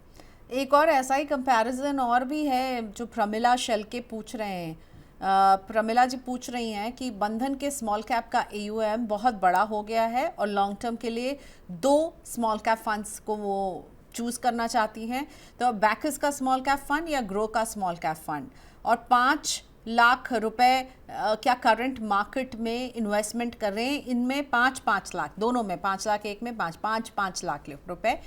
एक और ऐसा ही कंपैरिजन और भी है जो प्रमिला शेल के पूछ रहे हैं। प्रमिला जी पूछ रही हैं कि बंधन के स्मॉल कैप का एयूएम बहुत बड़ा हो गया है और लॉन्ग टर्म के लिए 2 स्मॉल कैप फंड्स को वो चूज़ करना चाहती हैं, तो बैकस का स्मॉल कैप फंड या ग्रो का स्मॉल कैप फंड, और 5 लाख रुपए क्या करंट मार्केट में इन्वेस्टमेंट कर रहे हैं, इनमें 5-5 लाख, दोनों में 5 लाख, एक में 5 लाख रुपए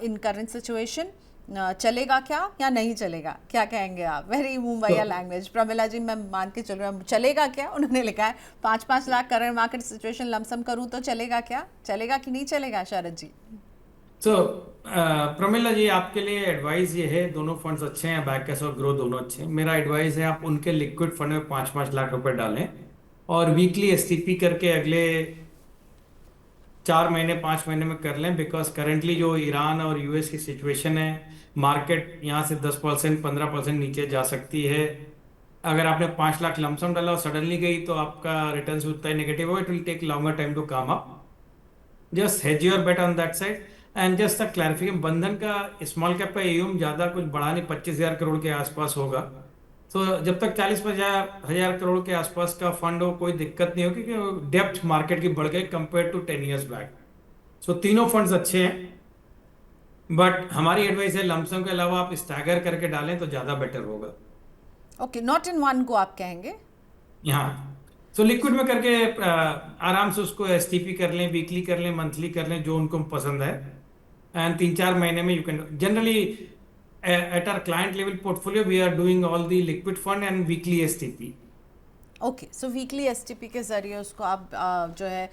इन करंट सिचुएशन चलेगा क्या या नहीं चलेगा, क्या कहेंगे आप? वेरी मुंबईया लैंग्वेज। प्रमिला जी मैं मान के चल रहा हूँ, चलेगा क्या? उन्होंने लिखा है 5-5 lakh current market situation lump sum करूँ तो चलेगा क्या, चलेगा कि नहीं चलेगा शरद जी? तो प्रमिला जी, आपके लिए एडवाइस ये है, दोनों फंड्स अच्छे हैं, बैकएस और ग्रो दोनों अच्छे हैं। मेरा एडवाइस है आप उनके लिक्विड फंड में 5-5 लाख रुपए डालें और वीकली एसटीपी करके अगले 4 महीने 5 महीने में कर लें, बिकॉज करेंटली जो ईरान और यूएस की सिचुएशन है, मार्केट यहाँ से 10% 15% नीचे जा सकती है। अगर आपने 5 लाख लमसम डाला और सडनली गई तो आपका रिटर्न उतना ही नेगेटिव होगा, it will take longer time to come up. Just hedge your bet on that side. And just the clarification, Bandhan का स्मॉल कैप का एयूएम ज्यादा कुछ बड़ा नहीं, 25,000 करोड़ के आसपास होगा। तो जब तक 40-50 हजार करोड़ के आसपास का फंड हो, कोई दिक्कत नहीं होगी, क्योंकि डेप्थ मार्केट की बढ़ गई कंपेयर टू 10 years बैक। सो तीनों फंड्स अच्छे हैं, बट हमारी एडवाइस है लमसम के अलावा आप स्टैगर करके डालें तो ज्यादा बेटर होगा। Okay, not in one go आप कहेंगे? यहाँ सो लिक्विड में करके आराम से उसको एसटीपी कर लें, वीकली कर लें, मंथली कर लें, जो उनको पसंद है। एंड 3-4 महीने में you can generally at our client level portfolio we are doing all the liquid fund and weekly STP. Okay, so weekly STP के ज़रिए उसको आप जो है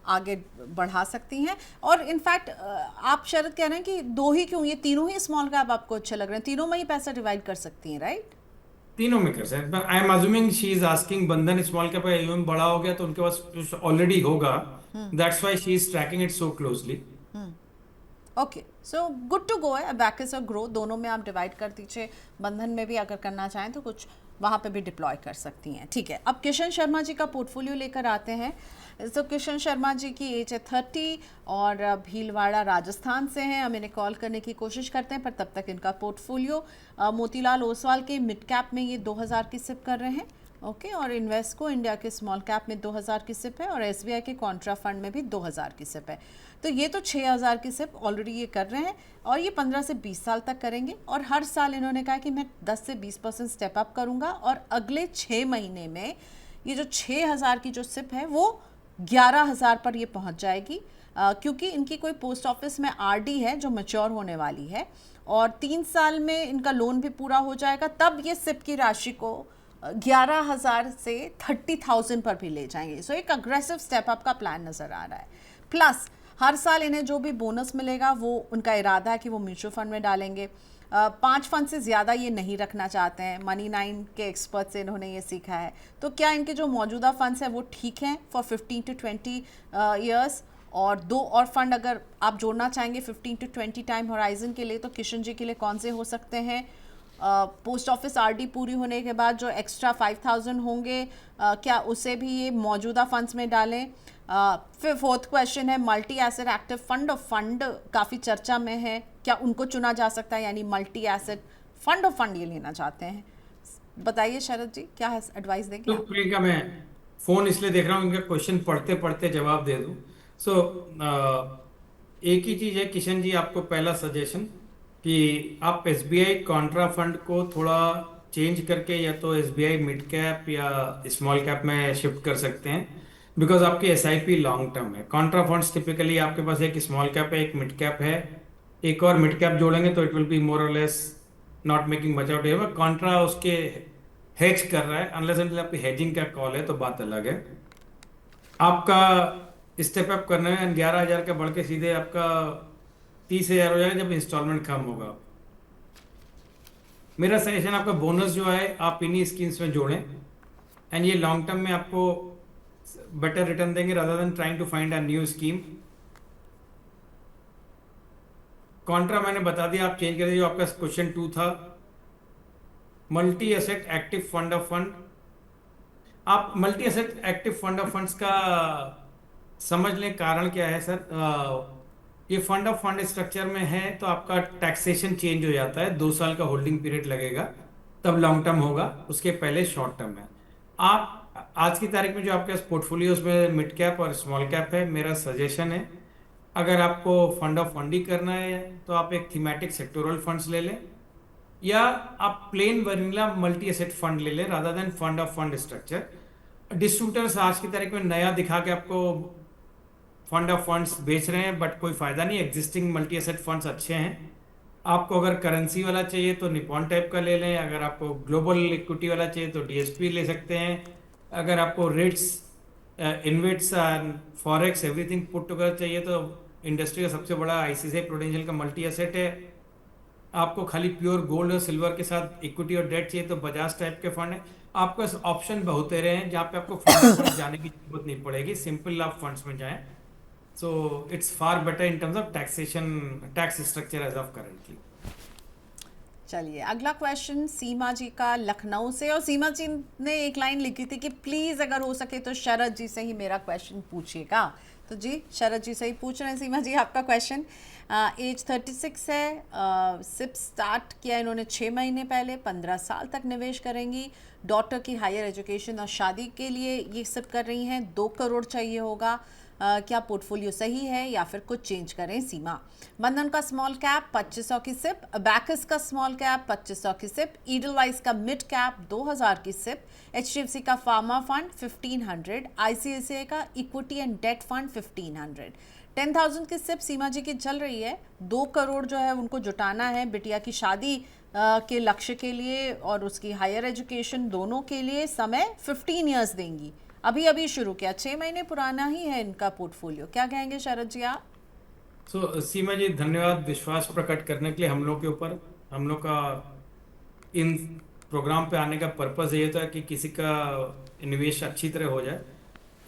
आगे बढ़ा सकती हैं। और इनफैक्ट आप शरद कह रहे हैं कि 2 ही क्यों, ये तीनों ही स्मॉल कैप आपको अच्छे लग रहे हैं, तीनों में ही पैसा डिवाइड कर सकती हैं, राइट? तीनों में कर सकते हैं। I am assuming she is asking Bandhan small cap का एयूएम बड़ा हो गया तो उनके पास ऑलरेडी होगा, that's why she is tracking it so closely. Okay, so good to go है। बैकस और ग्रो दोनों में आप डिवाइड कर दीजिए, बंधन में भी अगर करना चाहें तो कुछ वहाँ पे भी डिप्लॉय कर सकती हैं। ठीक है, अब किशन शर्मा जी का पोर्टफोलियो लेकर आते हैं। तो किशन शर्मा जी की एज है 30 और भीलवाड़ा राजस्थान से हैं। हम इन्हें कॉल करने की कोशिश करते हैं, पर तब तक इनका पोर्टफोलियो मोतीलाल ओसवाल के मिड कैप में ये 2000 की सिप कर रहे हैं, ओके, और इन्वेस्को इंडिया के स्मॉल कैप में 2000 की सिप है, और एसबीआई के कॉन्ट्रा फंड में भी 2000 की सिप है। तो ये तो 6000 की सिप ऑलरेडी ये कर रहे हैं, और ये 15 से 20 साल तक करेंगे। और हर साल इन्होंने कहा कि मैं 10 से 20% स्टेप अप करूँगा, और अगले 6 महीने में ये जो 6000 की जो सिप है वो 11,000 पर ये पहुँच जाएगी, क्योंकि इनकी कोई पोस्ट ऑफिस में आरडी है जो मैच्योर होने वाली है, और 3 साल में इनका लोन भी पूरा हो जाएगा। तब ये सिप की राशि को 11,000 से 30,000 पर भी ले जाएंगे। सो एक अग्रेसिव स्टेप अप का प्लान नज़र आ रहा है। प्लस हर साल इन्हें जो भी बोनस मिलेगा वो उनका इरादा है कि वो म्यूचुअल फंड में डालेंगे। 5 फंड से ज़्यादा ये नहीं रखना चाहते हैं। मनी 9 के एक्सपर्ट से इन्होंने ये सीखा है। तो क्या इनके जो मौजूदा फंड्स हैं वो ठीक हैं फॉर 15 to 20 ईयर्स, और 2 और फंड अगर आप जोड़ना चाहेंगे 15 to 20 टाइम होराइजन के लिए, तो किशन जी के लिए कौन से हो सकते हैं? पोस्ट ऑफिस आरडी पूरी होने के बाद जो एक्स्ट्रा 5,000 होंगे, क्या उसे भी ये मौजूदा फंड्स में डालें? फिर 4th क्वेश्चन है मल्टी एसेट एक्टिव फंड, और फंड काफ़ी चर्चा में है, क्या उनको चुना जा सकता है? यानी मल्टी एसेट फंड और फंड ये लेना चाहते हैं। बताइए शरद जी, क्या है एडवाइस देंगे? तो प्रियंका, मैं फोन इसलिए देख रहा हूँ इनका क्वेश्चन पढ़ते पढ़ते जवाब दे दूँ। सो एक ही चीज़ है किशन जी, आपको पहला सजेशन कि आप एसबीआई कॉन्ट्रा फंड को थोड़ा चेंज करके या तो एसबीआई मिड कैप या स्मॉल कैप में शिफ्ट कर सकते हैं, बिकॉज आपकी एसआईपी लॉन्ग टर्म है। कॉन्ट्रा फंड्स टिपिकली आपके पास एक स्मॉल कैप है, एक मिड कैप है, एक और मिड कैप जोड़ेंगे तो इट विल बी मोर और less not making much out है। कॉन्ट्रा उसके हेज कर रहा है, अनलेस एंटिल आपकी हेजिंग का कॉल है तो बात अलग है। आपका स्टेप अप करना है, 11,000 का बढ़ के सीधे आपका 30,000 हो जाएगा जब इंस्टॉलमेंट कम होगा। मेरा सजेशन आपका बोनस जो है आप इन्हीं स्कीम्स में जोड़ें, एंड ये लॉन्ग टर्म में आपको बेटर रिटर्न देंगे rather than trying to find a new scheme. Contra मैंने बता दिया, आप चेंज कर दीजिए। जो आपका क्वेश्चन 2 था, multi asset active fund of fund. आप multi asset active fund of funds का समझ लें कारण क्या है सर। ये फंड ऑफ फंड स्ट्रक्चर में है तो आपका टैक्सेशन चेंज हो जाता है, 2 साल का होल्डिंग पीरियड लगेगा, तब लॉन्ग टर्म होगा, उसके पहले शॉर्ट टर्म है। आप आज की तारीख में जो आपके पास पोर्टफोलियोज में मिड कैप और स्मॉल कैप है, मेरा सजेशन है अगर आपको फंड ऑफ फंड ही करना है तो आप एक थीमेटिक सेक्टोरल फंड्स ले लें, या आप plane vanilla multi asset fund ले लें rather than fund of fund structure. Distributors आज की तारीख में नया दिखा के आपको फंड ऑफ फंड्स बेच रहे हैं, बट कोई फायदा नहीं। एग्जिस्टिंग मल्टी एसेट फंड्स अच्छे हैं। आपको अगर करेंसी वाला चाहिए तो निपॉन टाइप का ले लें, अगर आपको ग्लोबल इक्विटी वाला चाहिए तो डीएसपी ले सकते हैं, अगर आपको rates invits forex everything put together चाहिए तो इंडस्ट्री का सबसे बड़ा आईसीआईसीआई प्रूडेंशियल का मल्टी एसेट है। आपको खाली प्योर गोल्ड और सिल्वर के साथ इक्विटी और डेट चाहिए तो बजाज टाइप के फंड है। आपके पास ऑप्शन बहुत रहे हैं जहाँ पे आपको फंड जाने की जरूरत नहीं पड़ेगी, सिंपल आप फंड्स में जाएं। So it's far better in terms of taxation, tax structure as of currently. चलिए अगला क्वेश्चन सीमा जी का लखनऊ से, और सीमा जी ने एक लाइन लिखी थी कि प्लीज़ अगर हो सके तो शरद जी से ही मेरा क्वेश्चन पूछिएगा। तो जी शरद जी से ही पूछ रहे हैं सीमा जी आपका क्वेश्चन। एज 36 है, सिप स्टार्ट किया इन्होंने 6 महीने पहले, 15 साल तक निवेश करेंगी। डॉटर की हायर एजुकेशन और शादी के लिए ये सिप कर रही हैं। 2 करोड़ चाहिए होगा। क्या पोर्टफोलियो सही है या फिर कुछ चेंज करें सीमा? बंधन का स्मॉल कैप 2500 की सिप, अबैकस का स्मॉल कैप 2500 की सिप, ईडलवाइज का मिड कैप 2000 की सिप, एचडीएफसी का फार्मा फंड 1500, आईसीआईसीआई का इक्विटी एंड डेट फंड 1500। 10,000 की सिप सीमा जी की चल रही है। 2 करोड़ जो है उनको जुटाना है बिटिया की शादी के लक्ष्य के लिए और उसकी हायर एजुकेशन दोनों के लिए। समय 15 ईयर्स देंगी। अभी अभी शुरू किया, 6 महीने पुराना ही है इनका पोर्टफोलियो। क्या कहेंगे शरद जी आप? सीमा जी धन्यवाद विश्वास प्रकट करने के लिए हम लोग के ऊपर। हम लोग का इन प्रोग्राम पे आने का पर्पस ये था कि किसी का निवेश अच्छी तरह हो जाए।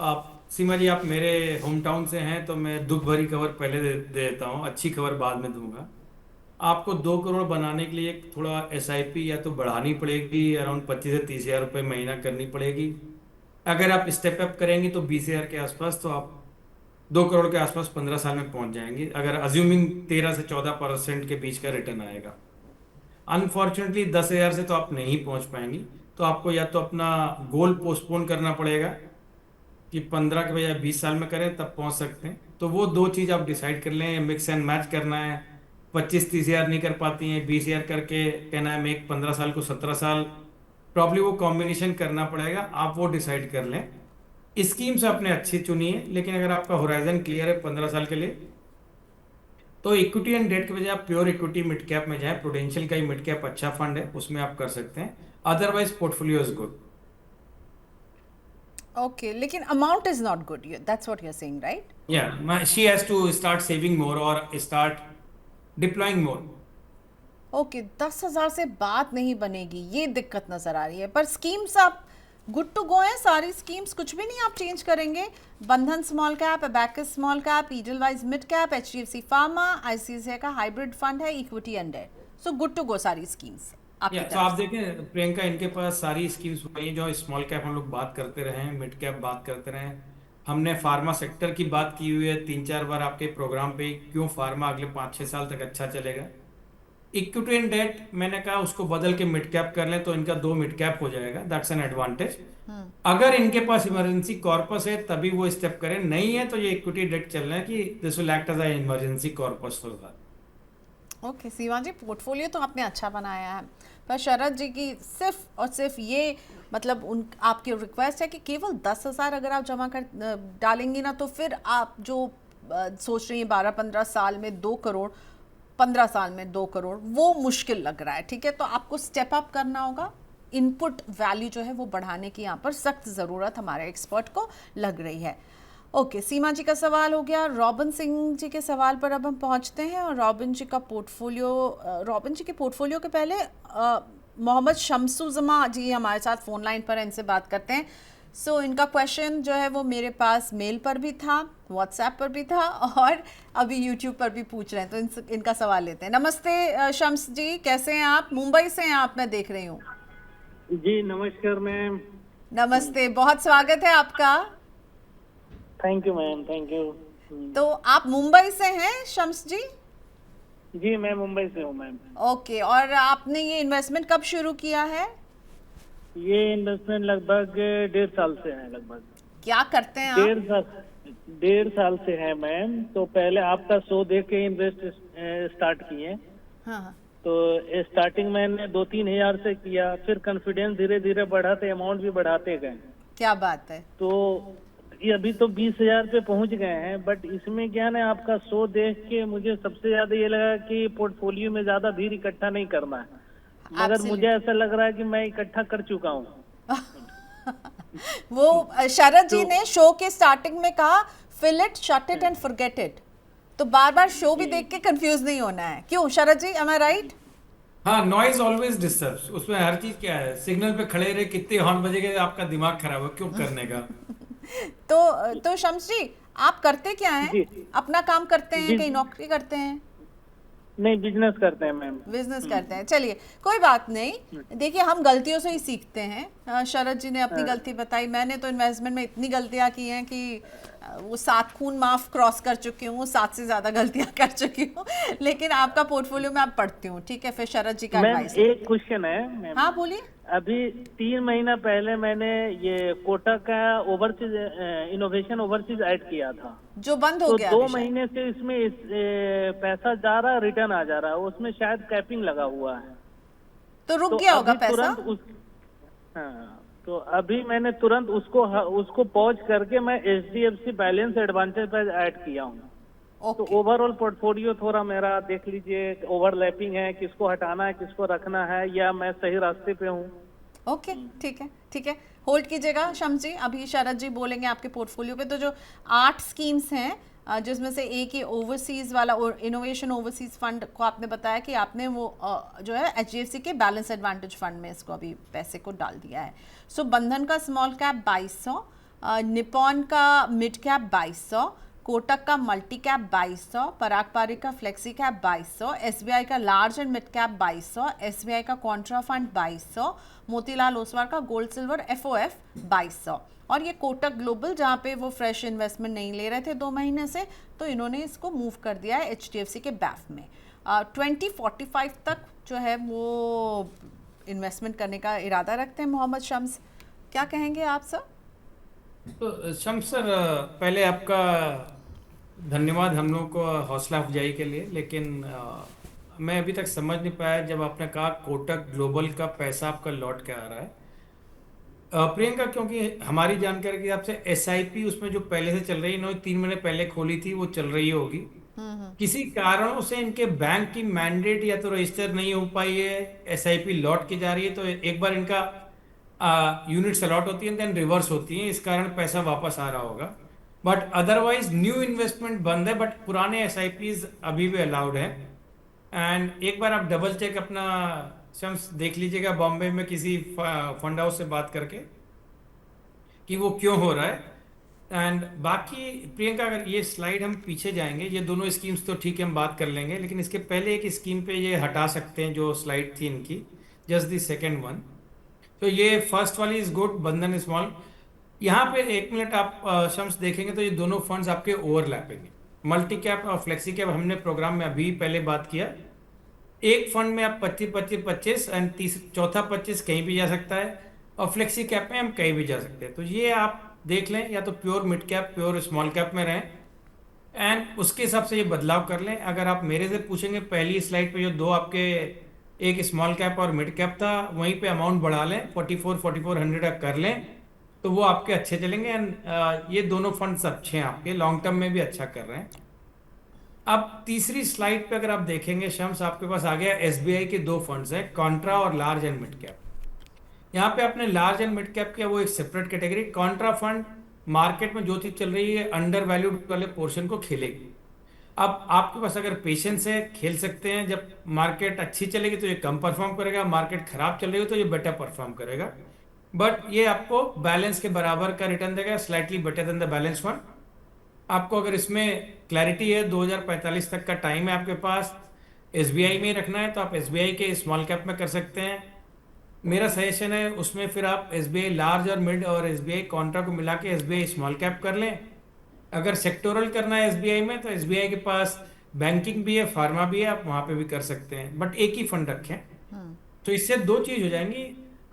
आप सीमा जी आप मेरे होम टाउन से हैं तो मैं दुख भरी खबर पहले दे देता हूँ, अच्छी खबर बाद में दूंगा। आपको 2 करोड़ बनाने के लिए थोड़ा एसआईपी या तो बढ़ानी पड़ेगी, अराउंड 25 से 30 हज़ार रुपये महीना करनी पड़ेगी। अगर आप स्टेप अप करेंगे तो 20 हज़ार के आसपास, तो आप 2 करोड़ के आसपास 15 साल में पहुंच जाएंगे, अगर अज्यूमिंग 13 से 14% के बीच का रिटर्न आएगा। अनफॉर्चुनेटली 10 हज़ार से तो आप नहीं पहुंच पाएंगी, तो आपको या तो अपना गोल पोस्टपोन करना पड़ेगा कि 15 के बजाय 20 साल में करें, तब पहुंच सकते हैं। तो वो 2 चीज़ आप डिसाइड कर लें, मिक्स एंड मैच करना है। 25-30 हज़ार नहीं कर पाती हैं, 20 हज़ार करके कहना है मेक 15 साल को 17 साल, प्रॉब्ली वो कॉम्बिनेशन करना पड़ेगा। आप वो डिसाइड कर लें। स्कीम्स आपने अच्छी चुनी है, लेकिन अगर आपका होराइजन क्लियर है 15 साल के लिए तो इक्विटी एंड डेट के बजाय आप प्योर इक्विटी मिड कैप में जाएं। प्रूडेंशियल का ही मिड कैप अच्छा फंड है, उसमें आप कर सकते हैं। Otherwise portfolio is good. Okay, लेकिन amount is not good, that's what you are saying, right? या she has to start saving more और स्टार्ट डिप्लॉइंग मोर। ओके, 10,000 से बात नहीं बनेगी, ये दिक्कत नजर आ रही है। पर स्कीम्स आप गुड टू गो हैं सारी स्कीम्स, कुछ भी नहीं आप चेंज करेंगे? Bandhan small cap, Abakkus small cap, Edelweiss mid cap, HDFC pharma, ICICI का हाइब्रिड फंड है, equity and debt, so good to go सारी स्कीम्स आपकी तो तरफ आप से। देखें प्रियंका, इनके पास सारी स्कीम्स वही हैं। जो स्मॉल कैप हम लोग बात करते रहे हैं, मिड कैप बात करते रहे हैं, हमने फार्मा सेक्टर की बात की हुई है 3-4 बार आपके प्रोग्राम पे, क्यों फार्मा अगले 5-6 साल तक अच्छा चलेगा। इक्विटी एंड डेट मैंने कहा उसको बदल के मिड कैप कर लें तो इनका 2 मिड कैप हो जाएगा, दैट्स एन एडवांटेज। अगर इनके पास इमरजेंसी कॉर्पस है तभी वो स्टेप करें, नहीं है तो ये इक्विटी डेट चल रहा है कि this will act as a emergency corpus for that. Okay Seema ji, portfolio तो आपने अच्छा बनाया है, पर शरद जी की सिर्फ और सिर्फ ये मतलब उन आपकी रिक्वेस्ट है कि केवल 10,000 अगर आप जमा कर डालेंगी ना, तो फिर आप जो सोच रही हैं 12-15 साल में 2 करोड़, 15 साल में 2 करोड़, वो मुश्किल लग रहा है। ठीक है, तो आपको स्टेप अप करना होगा। इनपुट वैल्यू जो है वो बढ़ाने की यहाँ पर सख्त ज़रूरत हमारे एक्सपर्ट को लग रही है। ओके, सीमा जी का सवाल हो गया। रॉबिन सिंह जी के सवाल पर अब हम पहुंचते हैं और रॉबिन जी के पोर्टफोलियो के पहले मोहम्मद शमसुज़मा जी हमारे साथ फ़ोन लाइन पर हैं, इनसे बात करते हैं। सो इनका क्वेश्चन जो है वो मेरे पास मेल पर भी था, व्हाट्सएप पर भी था और अभी यूट्यूब पर भी पूछ रहे हैं, तो इनका सवाल लेते हैं। नमस्ते शम्स जी, कैसे हैं आप? मुंबई से हैं आप, मैं देख रही हूँ। जी नमस्कार मैम। नमस्ते, बहुत स्वागत है आपका। Thank you ma'am, thank you. तो आप मुंबई से हैं शम्स जी? जी मैं मुंबई से हूँ मैम। ओके, और आपने ये इन्वेस्टमेंट कब शुरू किया है? ये इन्वेस्टमेंट लगभग 1.5 साल से है, लगभग क्या करते हैं आप? 1.5 साल से है मैम। तो पहले आपका शो देख के इन्वेस्ट स्टार्ट किए। हाँ, तो स्टार्टिंग मैंने 2-3 हजार से किया, फिर कॉन्फिडेंस धीरे धीरे बढ़ाते, अमाउंट भी बढ़ाते गए। क्या बात है। तो ये अभी तो 20,000 पे पहुंच गए हैं। बट इसमें क्या है, आपका शो देख के मुझे सबसे ज्यादा ये लगा कि पोर्टफोलियो में ज्यादा भीड़ इकट्ठा नहीं करना है, मगर मुझे ऐसा लग रहा है कि मैं इकट्ठा कर चुका हूँ। वो शरद जी ने शो के स्टार्टिंग में कहा fill it, shut it and forget it. तो बार बार शो भी देख के कंफ्यूज नहीं होना है, क्यों शरद जी, एम आई राइट? हाँ, नॉइज ऑलवेज डिस्टर्ब्स। उसमें हर चीज क्या है, सिग्नल पे खड़े रहे, कितने हॉर्न बजेंगे, आपका दिमाग खराब हो क्यों करने का। तो शम्स जी, आप करते क्या हैं? जी। अपना काम करते हैं, जी। कहीं नौकरी करते हैं? नहीं, बिजनेस करते हैं मैम। बिजनेस करते हैं, चलिए कोई बात नहीं। देखिए, हम गलतियों से ही सीखते हैं। शरद जी ने अपनी गलती बताई, मैंने तो इन्वेस्टमेंट में इतनी गलतियां की हैं कि वो 7 खून माफ क्रॉस कर चुकी हूँ, 7 से ज्यादा गलतियां कर चुकी हूँ। लेकिन आपका पोर्टफोलियो में आप पढ़ती हूँ, ठीक है? फिर शरद जी का मैम एडवाइस। एक क्वेश्चन है मैम। हाँ बोलिए। अभी 3 महीना पहले मैंने ये कोटा का ओवरसीज इनोवेशन ओवरसीज ऐड किया था, जो बंद हो तो गया 2 अभी शायद। महीने से इसमें पैसा जा रहा, रिटर्न आ जा रहा है। उसमें शायद कैपिंग लगा हुआ है, तो रुक तो गया होगा अभी पैसा। हाँ, तो अभी मैंने तुरंत उसको पॉज करके मैं HDFC बैलेंस एडवांटेज पर ऐड किया हूँ। तो ओके, ओवरऑल पोर्टफोलियो थोड़ा मेरा देख लीजिए, ओवरलैपिंग है, किसको हटाना है, किसको रखना है, या मैं सही रास्ते पे हूँ। ओके, ठीक है, ठीक है, होल्ड कीजिएगा शम्स जी, अभी शरद जी बोलेंगे आपके पोर्टफोलियो पे। तो जो 8 स्कीम्स हैं, जिसमें से एक ये ओवरसीज वाला इनोवेशन ओवरसीज फंड को आपने बताया कि आपने वो जो है HDFC के बैलेंस एडवांटेज फंड में इसको अभी पैसे को डाल दिया है। सो बंधन का स्मॉल कैप 2200, निपॉन का मिड कैप 2200, कोटक का मल्टी कैप 2200, पराग पारिक का फ्लेक्सी कैप 2200, SBI का large and mid cap 2200, SBI का कॉन्ट्रा फंड 2200, मोतीलाल ओसवाल का गोल्ड सिल्वर FOF 2200, और ये कोटक ग्लोबल जहाँ पे वो फ्रेश इन्वेस्टमेंट नहीं ले रहे थे 2 महीने से, तो इन्होंने इसको मूव कर दिया है HDFC के बैफ में। 2045 तक जो है वो इन्वेस्टमेंट करने का इरादा रखते हैं मोहम्मद शम्स, क्या कहेंगे आप सर? तो शम्स सर, पहले आपका धन्यवाद हम लोगों को हौसला अफजाई के लिए। लेकिन मैं अभी तक समझ नहीं पाया, जब आपने कहा कोटक ग्लोबल का पैसा आपका लौट के आ रहा है। प्रियंका, क्योंकि हमारी जानकारी के हिसाब से SIP उसमें जो पहले से चल रही है, इन्होंने 3 महीने पहले खोली थी, वो चल रही होगी। किसी कारणों से इनके बैंक की मैंडेट या तो रजिस्टर नहीं हो पाई है, SIP लौट के जा रही है, तो एक बार इनका यूनिट्स अलॉट होती है देन रिवर्स होती है, इस कारण पैसा वापस आ रहा होगा। बट अदरवाइज न्यू इन्वेस्टमेंट बंद है, बट पुराने SIPs अभी भी अलाउड है। एंड एक बार आप डबल चेक अपना शम्स देख लीजिएगा बॉम्बे में किसी फंड हाउस से बात करके कि वो क्यों हो रहा है। एंड बाकी प्रियंका, अगर ये स्लाइड हम पीछे जाएंगे, ये दोनों स्कीम्स तो ठीक है हम बात कर लेंगे, लेकिन इसके पहले एक स्कीम पे ये हटा सकते हैं जो स्लाइड थी इनकी, जस्ट द सेकेंड वन। तो ये फर्स्ट वाली इज गुड, बंधन स्मॉल। यहाँ पे 1 मिनट आप शम्स देखेंगे तो ये दोनों फंड्स आपके ओवरलैपिंग है। मल्टी कैप और फ्लेक्सी कैप हमने प्रोग्राम में अभी पहले बात किया। एक फंड में आप 25-25-25 एंड चौथा 25 कहीं भी जा सकता है, और फ्लेक्सी कैप में हम कहीं भी जा सकते हैं। तो ये आप देख लें, या तो pure mid cap, pure small cap में रहें, एंड उसके हिसाब से ये बदलाव कर लें। अगर आप मेरे से पूछेंगे, पहली स्लाइड पे जो 2 आपके, एक स्मॉल कैप और मिड कैप था, वहीं पे अमाउंट बढ़ा लें, 4400 कर लें, तो वो आपके अच्छे चलेंगे। एंड ये दोनों फंड्स अच्छे हैं, आपके लॉन्ग टर्म में भी अच्छा कर रहे हैं। अब तीसरी स्लाइड पे अगर आप देखेंगे शम्स, आपके पास आ गया SBI के 2 फंड्स हैं, कॉन्ट्रा और लार्ज एंड मिड कैप। यहाँ पे आपने लार्ज एंड मिड कैप किया, वो एक separate category. Contra fund market में जो चीज चल रही है अंडर वैल्यूड वाले पोर्शन को खेलेगी। अब आपके पास अगर पेशेंस है, खेल सकते हैं। जब मार्केट अच्छी चलेगी तो ये कम परफॉर्म करेगा, मार्केट खराब चल रही हो तो ये बेटर परफॉर्म करेगा। बट ये आपको बैलेंस के बराबर का रिटर्न देगा, slightly better than the balance fund. आपको अगर इसमें क्लैरिटी है, 2045 तक का टाइम है आपके पास, एसबीआई में ही रखना है तो आप एसबीआई के स्मॉल कैप में कर सकते हैं। मेरा सजेशन है उसमें फिर आप एसबीआई लार्ज और मिड और एसबीआई कॉन्ट्रा को मिला के एसबीआई स्मॉल कैप कर लें। अगर सेक्टोरल करना है एसबीआई में तो एसबीआई के पास बैंकिंग भी है, फार्मा भी है, आप वहां पे भी कर सकते हैं, बट एक ही फंड रखें। तो इससे दो चीज हो जाएंगी,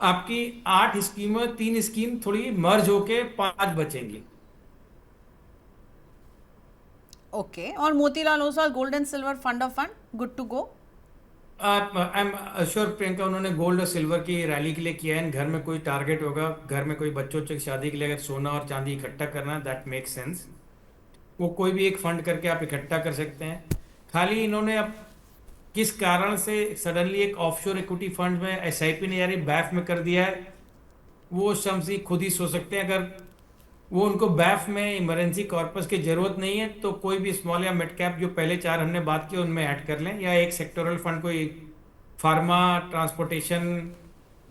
आपकी 8 स्कीमें 3 स्कीम थोड़ी मर्ज होके 5 बचेंगी। ओके, और Motilal Oswal gold and silver fund of fund good to go? I am sure Priyanka, उन्होंने गोल्ड और सिल्वर की रैली के लिए किया है। घर में कोई टारगेट होगा, घर में कोई बच्चों की शादी के लिए अगर सोना और चांदी इकट्ठा करना है, दैट मेक सेंस। वो कोई भी एक फंड करके आप इकट्ठा कर सकते हैं। खाली इन्होंने अब किस कारण से सडनली एक ऑफशोर इक्विटी फंड में एसआईपी नहीं आ रही, बैफ में कर दिया है, वो शम्सी खुद ही सोच सकते हैं। अगर वो उनको बैफ में इमरजेंसी कॉर्पस की जरूरत नहीं है तो कोई भी स्मॉल या मिड कैप जो पहले 4 हमने बात की उनमें ऐड कर लें, या एक सेक्टोरल फंड कोई फार्मा, ट्रांसपोर्टेशन,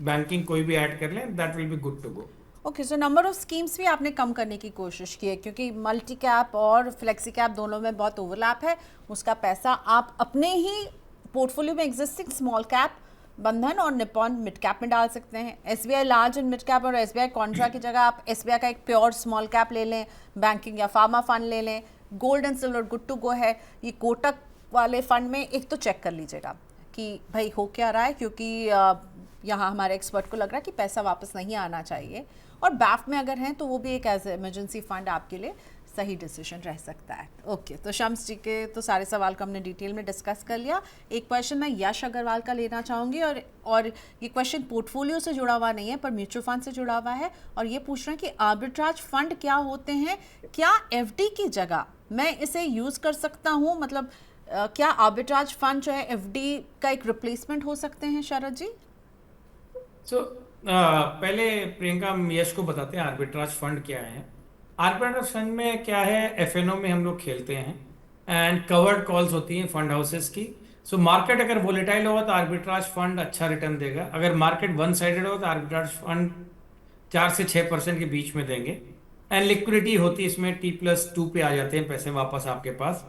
बैंकिंग कोई भी ऐड कर लें, that will be good to go. Okay, so number of schemes भी आपने कम करने की कोशिश की है, क्योंकि मल्टी कैप और फ्लेक्सी कैप दोनों में बहुत ओवरलैप है। उसका पैसा आप अपने ही पोर्टफोलियो में एग्जिस्टिंग स्मॉल कैप, बंधन और निपॉन मिड कैप में डाल सकते हैं। SBI large and mid cap और एसबीआई कॉन्ट्रा की जगह आप एसबीआई का एक प्योर स्मॉल कैप ले लें, बैंकिंग या फार्मा फंड ले लें। Gold and silver good to go है। ये कोटक वाले फंड में एक तो चेक कर लीजिएगा कि भाई हो क्या रहा है, क्योंकि यहाँ हमारे एक्सपर्ट को लग रहा है कि पैसा वापस नहीं आना चाहिए। और बैफ में अगर हैं तो वो भी एक एज इमरजेंसी फंड आपके लिए सही डिसीजन रह सकता है। ओके, तो शम्स जी के तो सारे सवाल को हमने डिटेल में डिस्कस कर लिया। एक क्वेश्चन मैं यश अग्रवाल का लेना चाहूँगी, और ये क्वेश्चन पोर्टफोलियो से जुड़ा हुआ नहीं है पर म्यूचुअल फंड से जुड़ा हुआ है, और ये पूछ रहे हैं कि आर्बिट्राज फंड क्या होते हैं, क्या एफडी की जगह मैं इसे यूज़ कर सकता हूँ? मतलब क्या आर्बिट्राज फंड जो है एफडी का एक रिप्लेसमेंट हो सकते हैं शरद जी? पहले प्रियंका हम यश को बताते हैं आर्बिट्राज फंड क्या है। आर्बिट्राज फंड में क्या है, एफएनओ में हम लोग खेलते हैं एंड कवर्ड कॉल्स होती हैं फंड हाउसेस की। सो मार्केट अगर वोलेटाइल होगा तो आर्बिट्राज फंड अच्छा रिटर्न देगा। अगर मार्केट वन साइडेड होगा तो आर्बिट्राज फंड 4 से 6% के बीच में देंगे। एंड लिक्विडिटी होती है इसमें, T+2 पे आ जाते हैं पैसे वापस आपके पास।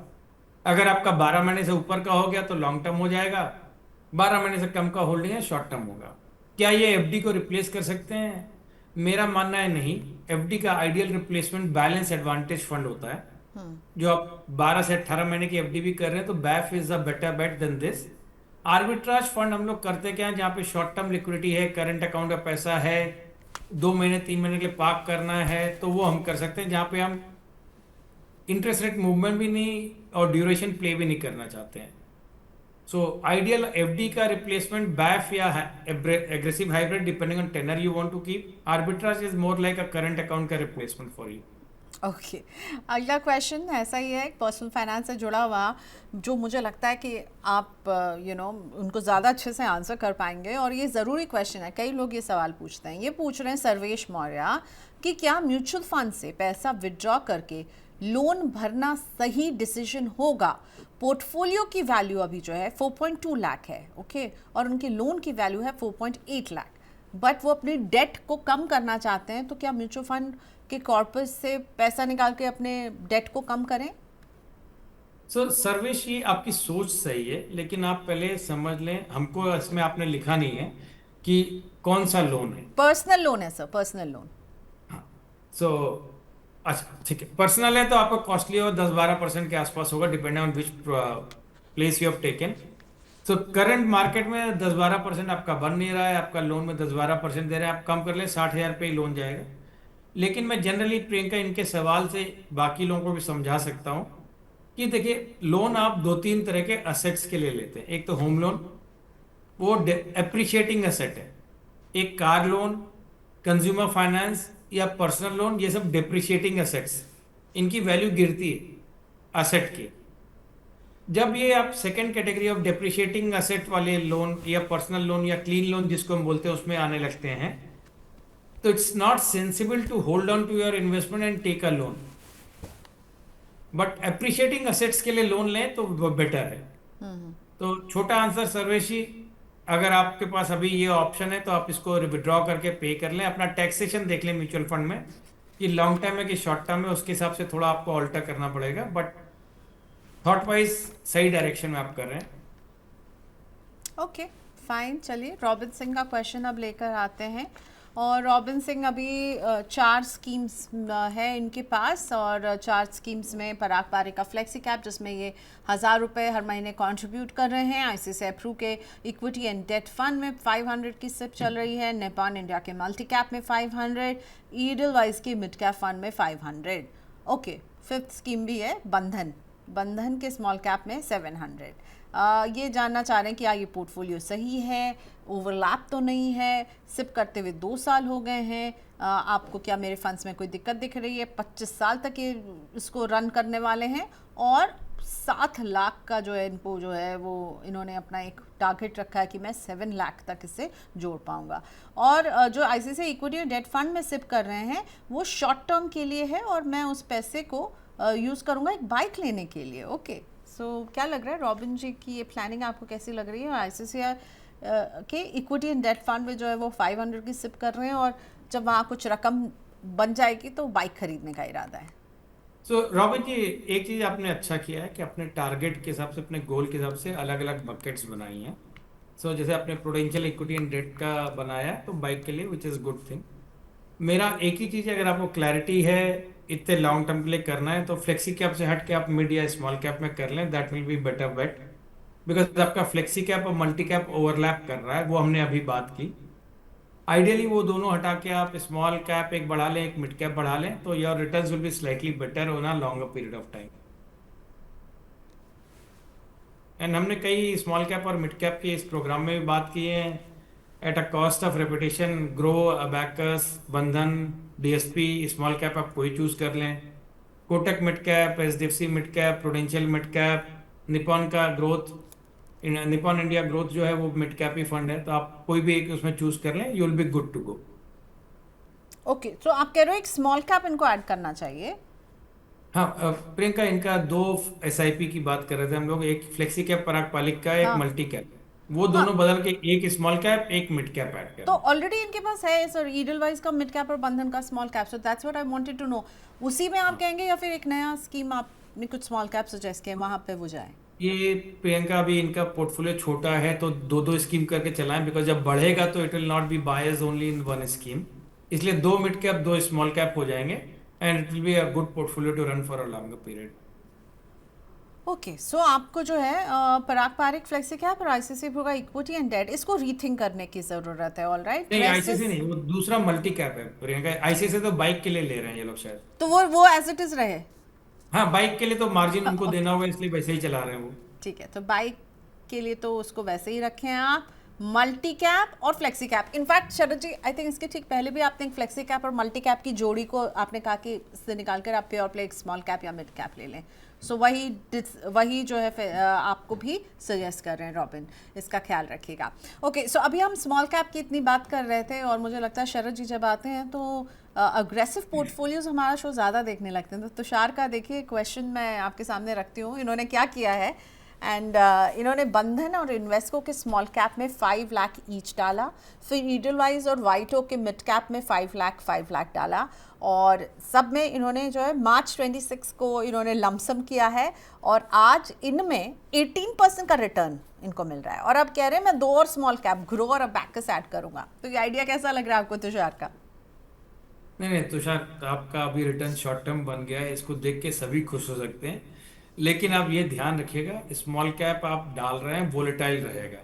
अगर आपका 12 महीने से ऊपर का हो गया तो लॉन्ग टर्म हो जाएगा, 12 महीने से कम का होल्डिंग है शॉर्ट टर्म होगा। क्या ये एफडी को रिप्लेस कर सकते हैं? मेरा मानना है नहीं। एफडी का ideal replacement balance advantage fund होता है। जो आप 12 से 18 महीने की एफडी भी कर रहे हैं तो BAF is a better bet than this. Arbitrage fund हम लोग करते क्या है, जहाँ पे शॉर्ट टर्म लिक्विडिटी है, करंट अकाउंट का पैसा है, 2 महीने 3 महीने के लिए पार्क करना है, तो वो हम कर सकते हैं, जहाँ पे हम इंटरेस्ट रेट मूवमेंट भी नहीं और ड्यूरेशन प्ले भी नहीं करना चाहते हैं। सो आइडियल एफडी का रिप्लेसमेंट बैफ या aggressive hybrid depending on tenor you want to keep. Arbitrage is more like a current account का रिप्लेसमेंट फॉर यू। ओके, अगला क्वेश्चन ऐसा ही है, पर्सनल फाइनेंस से जुड़ा हुआ, जो मुझे लगता है कि आप उनको ज़्यादा अच्छे से आंसर कर पाएंगे, और ये ज़रूरी क्वेश्चन है। कई लोग ये सवाल पूछते हैं। ये पूछ रहे हैं सर्वेश मौर्य कि क्या म्यूचुअल फंड से पैसा विड्रॉ करके लोन भरना सही डिसीजन होगा? पोर्टफोलियो की वैल्यू अभी जो है 4.2 लाख है, ओके, और उनके लोन की वैल्यू है 4.8 लाख, बट वो अपनी डेट को कम करना चाहते हैं, तो क्या म्यूचुअल फंड के कॉर्पस से पैसा निकाल के अपने डेट को कम करें? सर्वेश, ये आपकी सोच सही है, लेकिन आप पहले समझ लें, हमको इसमें आपने लिखा नहीं है कि कौन सा लोन है। पर्सनल लोन है सर, पर्सनल लोन। हाँ, अच्छा ठीक है, पर्सनल है तो आपका कॉस्टली हो 10-12% के आसपास होगा, depending on which place you have taken. तो करंट मार्केट में 10-12% आपका बन नहीं रहा है, आपका लोन में 10-12% दे रहे हैं, आप कम कर ले 60,000 पे ही लोन जाएगा। लेकिन मैं जनरली प्रियंका इनके सवाल से बाकी लोगों को भी समझा सकता हूँ कि देखिए, लोन आप 2-3 तरह के असेट्स के लिए लेते हैं। एक तो होम लोन, वो एप्रिशिएटिंग असेट है। एक कार लोन, कंज्यूमर फाइनेंस या पर्सनल लोन, ये सब डेप्रिशिएटिंग एसेट्स, इनकी वैल्यू गिरती है असेट की। जब ये आप second category of depreciating asset वाले लोन या पर्सनल लोन या क्लीन लोन जिसको हम बोलते हैं उसमें आने लगते हैं, तो it's not sensible to hold on to your investment and take a loan, but appreciating assets के लिए लोन लें तो वो बेटर है। तो छोटा आंसर सर्वेशी, अगर आपके पास अभी ये ऑप्शन है तो आप इसको विड्रॉ करके पे कर लें। अपना टैक्सेशन देख लें म्यूचुअल फंड में कि लॉन्ग टर्म है कि शॉर्ट टर्म है, उसके हिसाब से थोड़ा आपको ऑल्टर करना पड़ेगा, बट थॉट वाइज सही डायरेक्शन में आप कर रहे हैं। ओके फाइन, चलिए रॉबिन सिंह का क्वेश्चन अब लेकर आते हैं। और रॉबिन सिंह अभी 4 स्कीम्स है इनके पास, और 4 स्कीम्स में पराग पारिक का फ्लेक्सी कैप जिसमें ये 1000 रुपये हर महीने कंट्रीब्यूट कर रहे हैं, आईसीआईसीआई प्रू के इक्विटी एंड डेट फंड में 500 की सिप चल रही है, निपॉन इंडिया के मल्टी कैप में 500, ईडलवाइज के मिड कैप फंड में 500। ओके, 5th स्कीम भी है बंधन के स्मॉल कैप में 700। ये जानना चाह रहे हैं कि क्या ये पोर्टफोलियो सही है, ओवरलैप तो नहीं है, सिप करते हुए 2 साल हो गए हैं, आपको क्या मेरे फंड्स में कोई दिक्कत दिख रही है? 25 साल तक ये इसको रन करने वाले हैं, और 7 लाख का जो है इनको जो है वो इन्होंने अपना एक टारगेट रखा है कि मैं 7 लाख तक इसे जोड़ पाऊंगा। और जो आईसीआईसीआई इक्विटी और डेट फंड में सिप कर रहे हैं वो शॉर्ट टर्म के लिए है, और मैं उस पैसे को यूज़ करूँगा एक बाइक लेने के लिए। ओके, सो क्या लग रहा है रॉबिन जी की ये प्लानिंग आपको कैसी लग रही है? और आईसीआईसीआई के इक्विटी एंड डेट फंड में जो है वो 500 की सिप कर रहे हैं, और जब वहाँ कुछ रकम बन जाएगी तो बाइक खरीदने का इरादा है। सो रॉबिन जी, एक चीज आपने अच्छा किया है कि अपने टारगेट के हिसाब से, अपने गोल के हिसाब से अलग अलग बकेट्स बनाई हैं। सो जैसे आपने प्रूडेंशियल इक्विटी एंड डेट का बनाया तो बाइक के लिए, विच इज़ गुड थिंग। मेरा एक ही चीज़ है, अगर आपको क्लैरिटी है इतने लॉन्ग टर्म के लिए करना है तो फ्लेक्सी कैप से हट के आप मिड या स्मॉल कैप में कर लें, that will be better bet, because आपका फ्लेक्सी कैप और मल्टी कैप ओवरलैप कर रहा है, वो हमने अभी बात की। आइडियली वो दोनों हटा के आप स्मॉल कैप एक बढ़ा लें, एक मिड कैप बढ़ा लें, तो your returns will be slightly better on a longer period of time. And हमने कई स्मॉल कैप और मिड कैप के इस प्रोग्राम में भी बात की है। At a cost of reputation, grow, abacus, बंधन, डीएसपी स्मॉल कैप आप कोई चूज कर लें, Kotak mid cap, HDFC mid cap, prudential mid cap, Nippon का ग्रोथ, निपॉन इंडिया ग्रोथ जो है वो मिड कैप ही फंड है, तो आप कोई भी एक उसमें चूज कर लें, you will be good to go. Okay, तो आप कह रहे हो एक स्मॉल कैप इनको ऐड करना चाहिए? हाँ प्रियंका, इनका 2 एसआईपी की बात कर रहे थे हम लोग, एक फ्लेक्सी कैप पराग पालिक का, एक हाँ मल्टी कैप, वो हाँ, दोनों बदल के एक स्मॉल कैप एक मिड कैप ऐड कर तो लें। ऑलरेडी इनके पास है सर ईडलवाइज का मिड कैप और बंधन का small cap, so that's what I wanted to know. उसी में आप कहेंगे या फिर एक नया स्कीम आपने कुछ स्मॉल कैप सजेस्ट किए वहां पे वो जाए? ये प्रियंका, अभी इनका पोर्टफोलियो छोटा है तो 2-2 स्कीम करके चलाएं, बिकॉज जब बढ़ेगा तो it will not be biased only in one scheme, इसलिए 2 मिड कैप 2 स्मॉल कैप हो जाएंगे, and it will be a good portfolio to run for a longer period. Okay, so आपको जो है पराग पारिक फ्लेक्सी कैप और आईसीआईसीआई प्रू का equity and debt इसको rethink करने की जरूरत है। ऑल राइट, नहीं, आईसीआईसी नहीं, वो दूसरा मल्टी कैप है प्रियंका। आईसीआईसी तो बाइक के लिए ले रहे हैं ये लोग शायद। तो वो एज इट इज रहे। हाँ, बाइक के लिए तो मार्जिन उनको ओके, देना होगा, इसलिए वैसे ही चला रहे हैं वो। ठीक है, तो बाइक के लिए तो उसको वैसे ही रखें आप, मल्टी कैप और flexi cap. In fact Sharad ji, I think इसके ठीक पहले भी आपने फ्लेक्सी कैप और मल्टी कैप की जोड़ी को आपने कहा कि इससे निकाल कर आप प्योर प्ले एक स्मॉल कैप या मिड कैप ले लें। सो वही जो है आपको भी सजेस्ट कर रहे हैं रॉबिन, इसका ख्याल रखिएगा। ओके, सो अभी हम स्मॉल कैप की इतनी बात कर रहे थे, और मुझे लगता है शरद जी जब आते हैं तो अग्रेसिव पोर्टफोलियोज हमारा शो ज़्यादा देखने लगते हैं। तो तुषार का देखिए क्वेश्चन मैं आपके सामने रखती हूँ, इन्होंने क्या किया है। एंड इन्होंने बंधन और इन्वेस्को के स्मॉल कैप में 5 लाख ईच डाला, फिर ईडलवाइज और वाइटो के मिड कैप में 5 लाख डाला, और सब में इन्होंने जो है मार्च 26 को इन्होंने लमसम किया है, और आज इनमें 18% का रिटर्न इनको मिल रहा है। और अब कह रहे हैं मैं 2 और स्मॉल कैप ग्रो और अबैकस ऐड करूंगा। तो ये आइडिया कैसा लग रहा है आपको तुषार का? नहीं तुषार, आपका अभी रिटर्न शॉर्ट टर्म बन गया है, इसको देख के सभी खुश हो सकते हैं, लेकिन आप ये ध्यान रखिएगा, स्मॉल कैप आप डाल रहे हैं, वोलेटाइल रहेगा।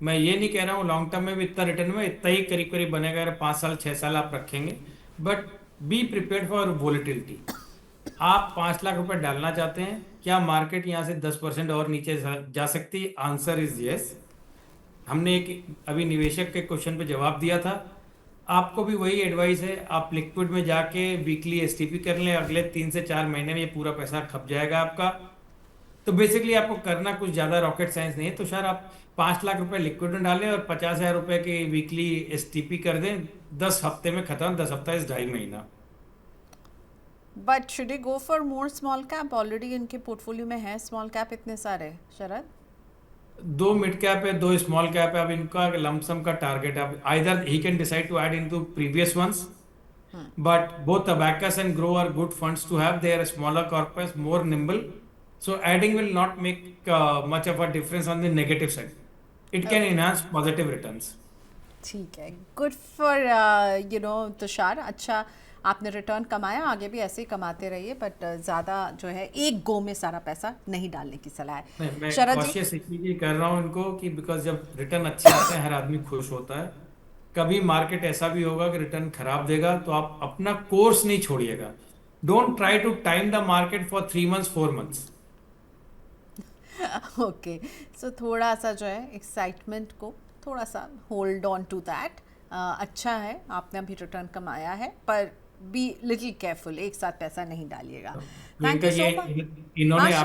मैं ये नहीं कह रहा हूँ लॉन्ग टर्म में भी इतना रिटर्न में इतना ही करीब करीब बनेगा अगर 5 साल 6 साल आप रखेंगे, but be prepared for volatility. आप 5 लाख रुपए डालना चाहते हैं, क्या मार्केट यहाँ से 10% और नीचे जा सकती है? Answer is yes. हमने एक अभी निवेशक के क्वेश्चन पे जवाब दिया था, आपको भी वही एडवाइस है, आप लिक्विड में जाके वीकली एसटीपी कर लें, अगले 3 से 4 महीने में ये पूरा पैसा खप जाएगा आपका। तो बेसिकली आपको करना कुछ ज्यादा रॉकेट साइंस नहीं है। तो सर आप 5 लाख रुपए लिक्विड में डालें और 50,000 रुपए की वीकली एसटीपी कर दें। 10 हफ्ते में खत्म, 10 हफ्ता इस 2.5 महीना। But should you go for more small cap? Already इनके पोर्टफोलियो में है स्मॉल कैप इतने सारे शरद। 2 मिड कैप है, 2 स्मॉल कैप है। अब इनका लमसम का टारगेट है, आइदर ही can decide to add into previous ones, but both Abacus and Grow are good funds to have. They are smaller corpus, more nimble, so adding will not make much of a difference on the negative side. It can enhance positive returns. ठीक है, good for Tushar. अच्छा, आपने return कमाया, आगे भी ऐसे ही कमाते रहिए, बट ज़्यादा जो है एक गो में सारा पैसा नहीं डालने की सलाह नहीं, है। मैं शरद जी, कॉशियस इसलिए कर रहा हूँ इनको कि बिकॉज जब रिटर्न अच्छे आते हैं हर आदमी खुश होता है। कभी मार्केट ऐसा भी होगा कि रिटर्न खराब देगा, तो आप अपना कोर्स नहीं छोड़िएगा। Don't try to time the market for 3 months 4 months। Okay, so थोड़ा सा जो है एक्साइटमेंट को थोड़ा सा होल्ड ऑन टू दैट। अच्छा है, आपने अभी रिटर्न कमाया है, पर बी लिटिल केयरफुल, एक साथ पैसा नहीं डालिएगा। थैंक प्रियंका, यू सो ये मच। इन्होंने हाँ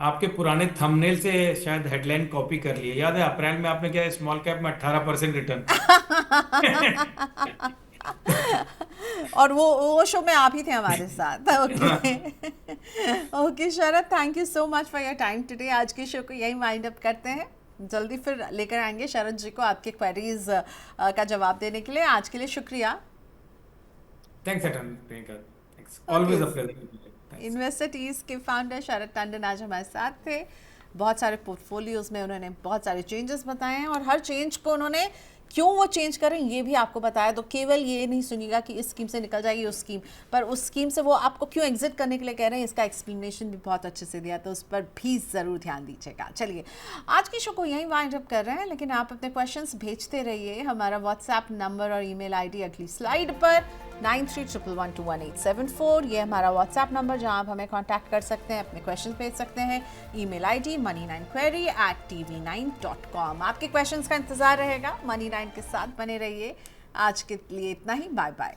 आपके पुराने थंबनेल से शायद हेडलाइन कॉपी कर ली है। याद है अप्रैल में आपने क्या स्मॉल कैप में 18% रिटर्न। और वो शो में आप ही थे हमारे साथ। Okay okay Sharad, thank you so much for your time today. आज के शो को यही वाइंड अप करते हैं, जल्दी फिर लेकर आएंगे शरद जी को आपके क्वेरीज का जवाब देने के लिए। आज के लिए शुक्रिया। Thanks Priyanka, thanks, always a pleasure. Investor टीज के फाउंडर शरद टंडन आज हमारे साथ थे। बहुत सारे पोर्टफोलियोज में उन्होंने बहुत सारे चेंजेस बताए हैं, और हर चेंज को उन्होंने क्यों वो चेंज करें ये भी आपको बताया। तो केवल ये नहीं सुनिएगा कि इस स्कीम से निकल जाएगी उस स्कीम, पर उस स्कीम से वो आपको क्यों एग्जिट करने के लिए कह रहे हैं, इसका एक्सप्लेनेशन भी बहुत अच्छे से दिया, तो उस पर भी ज़रूर ध्यान दीजिएगा। चलिए, आज की शो को यहीं वाइंड अप कर रहे हैं, लेकिन आप अपने क्वेश्चंस भेजते रहिए। हमारा व्हाट्सएप नंबर और ईमेल आईडी अगली स्लाइड पर 9311121874, ये हमारा व्हाट्सएप नंबर जहां आप हमें कांटेक्ट कर सकते हैं, अपने क्वेश्चंस भेज सकते हैं। Email ID money9query@tv9.com। आपके क्वेश्चंस का इंतजार रहेगा, मनी9 के साथ बने रहिए। आज के लिए इतना ही, बाय बाय।